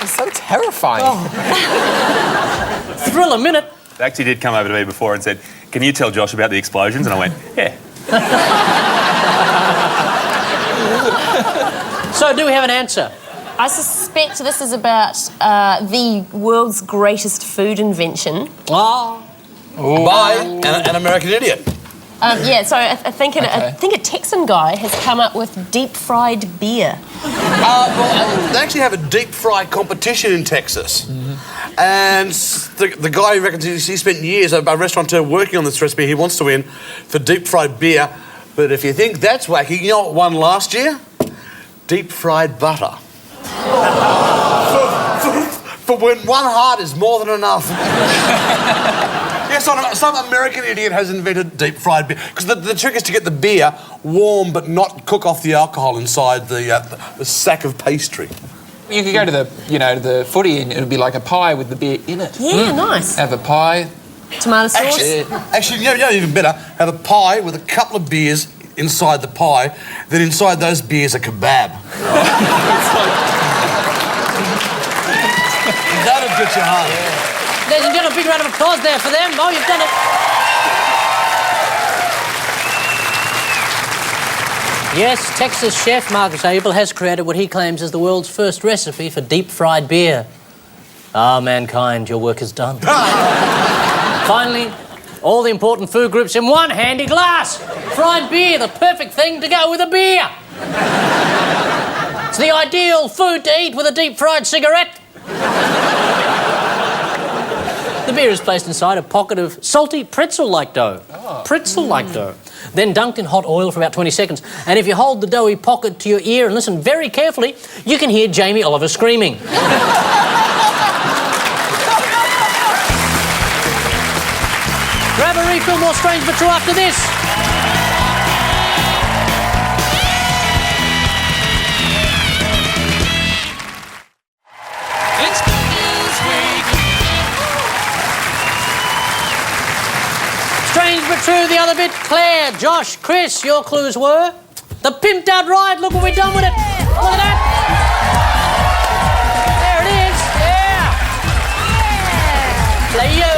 It's so terrifying. Thrill a minute. They actually did come over to me before and said, "Can you tell Josh about the explosions?" And I went, "Yeah." So, do we have an answer? I suspect this is about the world's greatest food invention. Oh. By an American idiot. Yeah, so I think a Texan guy has come up with deep-fried beer. Well, they actually have a deep fry competition in Texas. And the guy who reckons he spent years, a restaurateur, working on this recipe. He wants to win for deep fried beer. But if you think that's wacky, you know what won last year? deep-fried butter. For when one heart is more than enough. Yes, some American idiot has invented deep-fried beer. Because the trick is to get the beer warm but not cook off the alcohol inside the sack of pastry. You could go to the footy and it'd be like a pie with the beer in it. Yeah, nice. Have a pie. Tomato sauce. Actually, even better. Have a pie with a couple of beers inside the pie. Then inside those beers a kebab. That'd get you hard. Yeah. Ladies and gentlemen, a big round of applause there for them. Oh, you've done it. Yes, Texas chef Marcus Abel has created what he claims is the world's first recipe for deep-fried beer. Ah, mankind, your work is done. Finally, all the important food groups in one handy glass. Fried beer, the perfect thing to go with a beer. It's the ideal food to eat with a deep-fried cigarette. The beer is placed inside a pocket of salty pretzel-like dough. Oh. Pretzel-like dough. Then dunked in hot oil for about 20 seconds. And if you hold the doughy pocket to your ear and listen very carefully, you can hear Jamie Oliver screaming. Grab a refill, more Strange But True after this. It's the Newsweek. Strange but true, the other bit. Claire, Josh, Chris, your clues were the pimped out ride. Look what we've done with it. Look at that. There it is. Yeah. Player.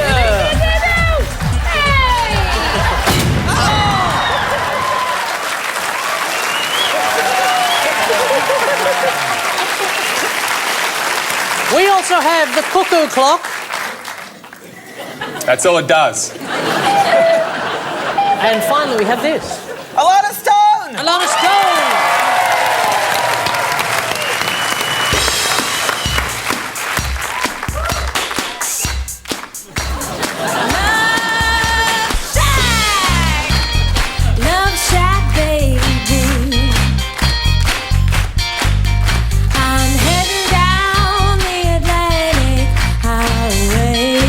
We also have the cuckoo clock. That's all it does. And finally, we have this. Elana Stone! Elana Stone! Love shack, baby. I'm heading down the Atlantic Highway,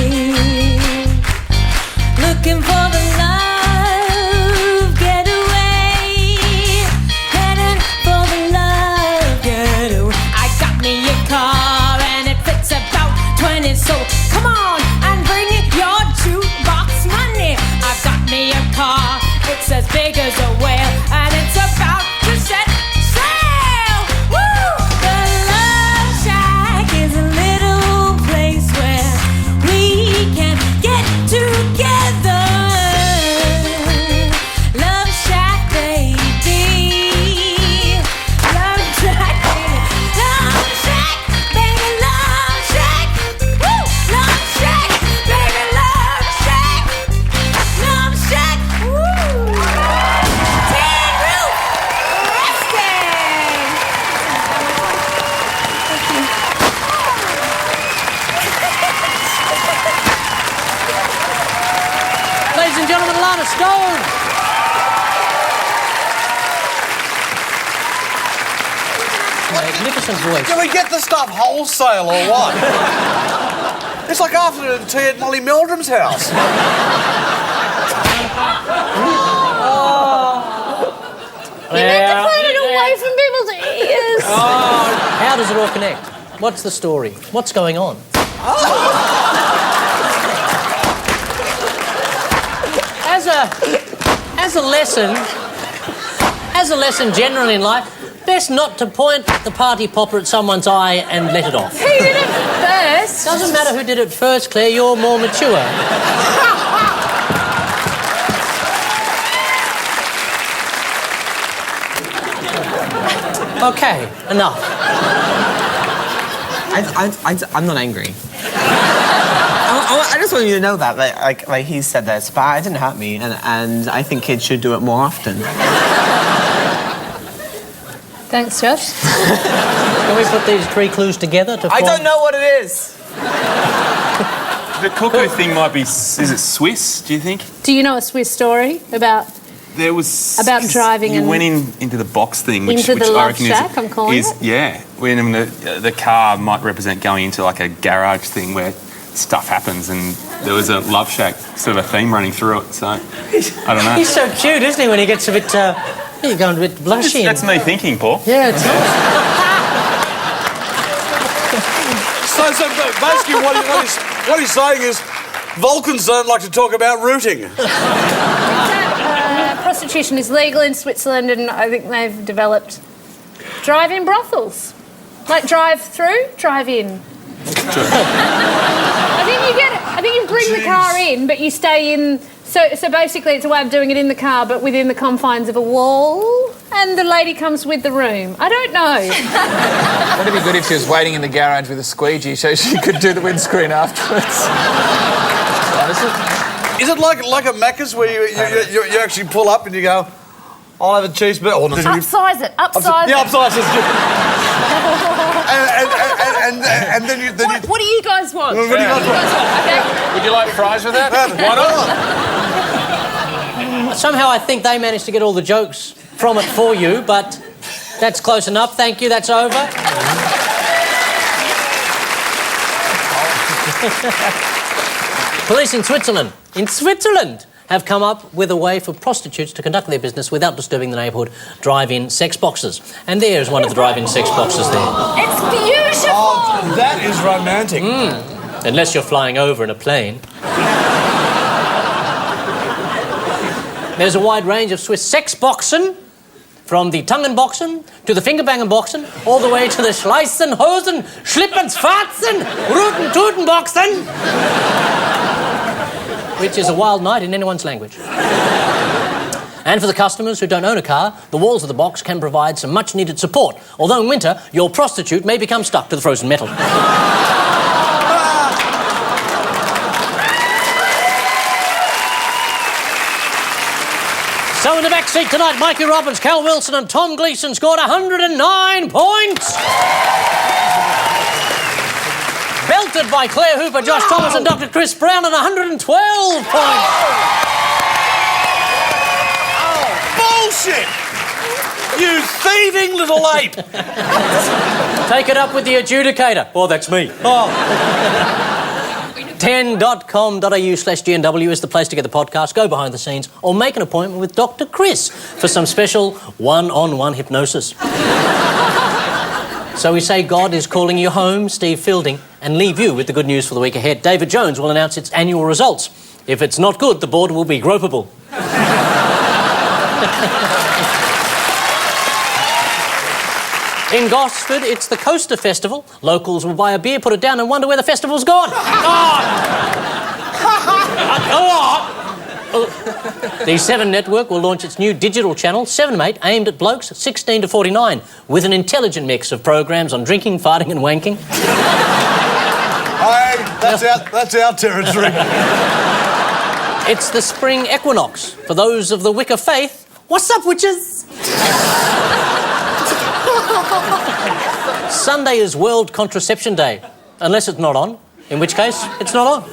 looking for the love getaway, heading for the love getaway. I got me a car and it fits about 20, so come on and bring your jukebox money. I've got me a car, it's as big as a whale, and it's about to set sail. Woo! The Love Shack is a little place where we can get together. Love Shack, baby. Love Shack, baby. Love Shack, baby. Love Shack. Woo! Love Shack, baby. Love Shack. Love Shack. Woo! Tin roof resting. Ladies and gentlemen, Elana Stone. Magnificent voice. Do we get the stuff wholesale or what? It's like afternoon tea at Molly Meldrum's house. You need to put it away from people's ears. How does it all connect? What's the story? What's going on? As a lesson generally in life, best not to point the party popper at someone's eye and let it off. Who did it first? Doesn't matter who did it first, Claire, you're more mature. Okay, enough. I'm not angry. I just want you to know that, like he said this, but it didn't hurt me, and I think kids should do it more often. Thanks, Josh. Can we put these three clues together to form... I don't know what it is. The cuckoo thing might be... Is it Swiss, do you think? Do you know a Swiss story about There was... About driving You and- went into the box thing, which, Into the which I love reckon shack, I'm calling is... it? Yeah. When the car might represent going into like a garage thing where stuff happens, and there was a love shack sort of a theme running through it, so... I don't know. He's so cute, isn't he, when he gets a bit... You're going a bit blushy. That's me thinking, Paul. Yeah, it's nice. So basically what he's saying is Vulcans don't like to talk about rooting. Prostitution is legal in Switzerland, and I think they've developed drive-in brothels. Like drive-through, drive-in. I think you bring the car in, but you stay in... So basically it's a way of doing it in the car, but within the confines of a wall, and the lady comes with the room. I don't know. Wouldn't it be good if she was waiting in the garage with a squeegee so she could do the windscreen afterwards? Is it like a Macca's where you actually pull up and you go, I'll have a cheeseburger? Oh, no. Upsize it. Yeah, upsize it. and then you... What do you guys want? What do you guys want? Okay. Would you like fries with that? Why not? Somehow I think they managed to get all the jokes from it for you, but that's close enough. Thank you, that's over. Police in Switzerland, have come up with a way for prostitutes to conduct their business without disturbing the neighbourhood. Drive-in sex boxes. And there's one of the drive-in sex boxes there. It's beautiful! Oh, that is romantic. Unless you're flying over in a plane. There's a wide range of Swiss sex boxen, from the Tungenboxen to the Fingerbangeboxen, all the way to the Schleißenhosen, Schlippensfatzen, Ruten-Tutenboxen, which is a wild night in anyone's language. And for the customers who don't own a car, the walls of the box can provide some much-needed support, although in winter, your prostitute may become stuck to the frozen metal. So in the back seat tonight, Mikey Robbins, Cal Wilson and Tom Gleeson scored 109 points. Belted by Claire Hooper, Josh Thomas and Dr. Chris Brown at 112 points. Bullshit! You thieving little ape! Take it up with the adjudicator. Oh, that's me. Oh. 10.com.au/GNW is the place to get the podcast, go behind the scenes, or make an appointment with Dr. Chris for some special one-on-one hypnosis. So we say God is calling you home, Steve Fielding, and leave you with the good news for the week ahead. David Jones will announce its annual results. If it's not good, the board will be gropable. In Gosford, it's the Coaster Festival. Locals will buy a beer, put it down and wonder where the festival's gone. The 7 Network will launch its new digital channel, 7 Mate, aimed at blokes 16 to 49, with an intelligent mix of programs on drinking, farting and wanking. Hey, that's our territory. It's the spring equinox. For those of the Wicca faith, what's up, witches? Sunday is World Contraception Day, unless it's not on, in which case it's not on.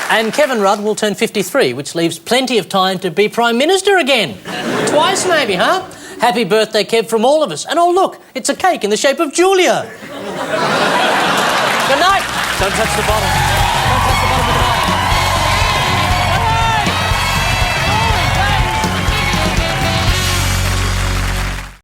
And Kevin Rudd will turn 53, which leaves plenty of time to be Prime Minister again. Twice maybe, huh? Happy birthday, Kev, from all of us. And oh, look, it's a cake in the shape of Julia. Good night. Don't touch the bottle.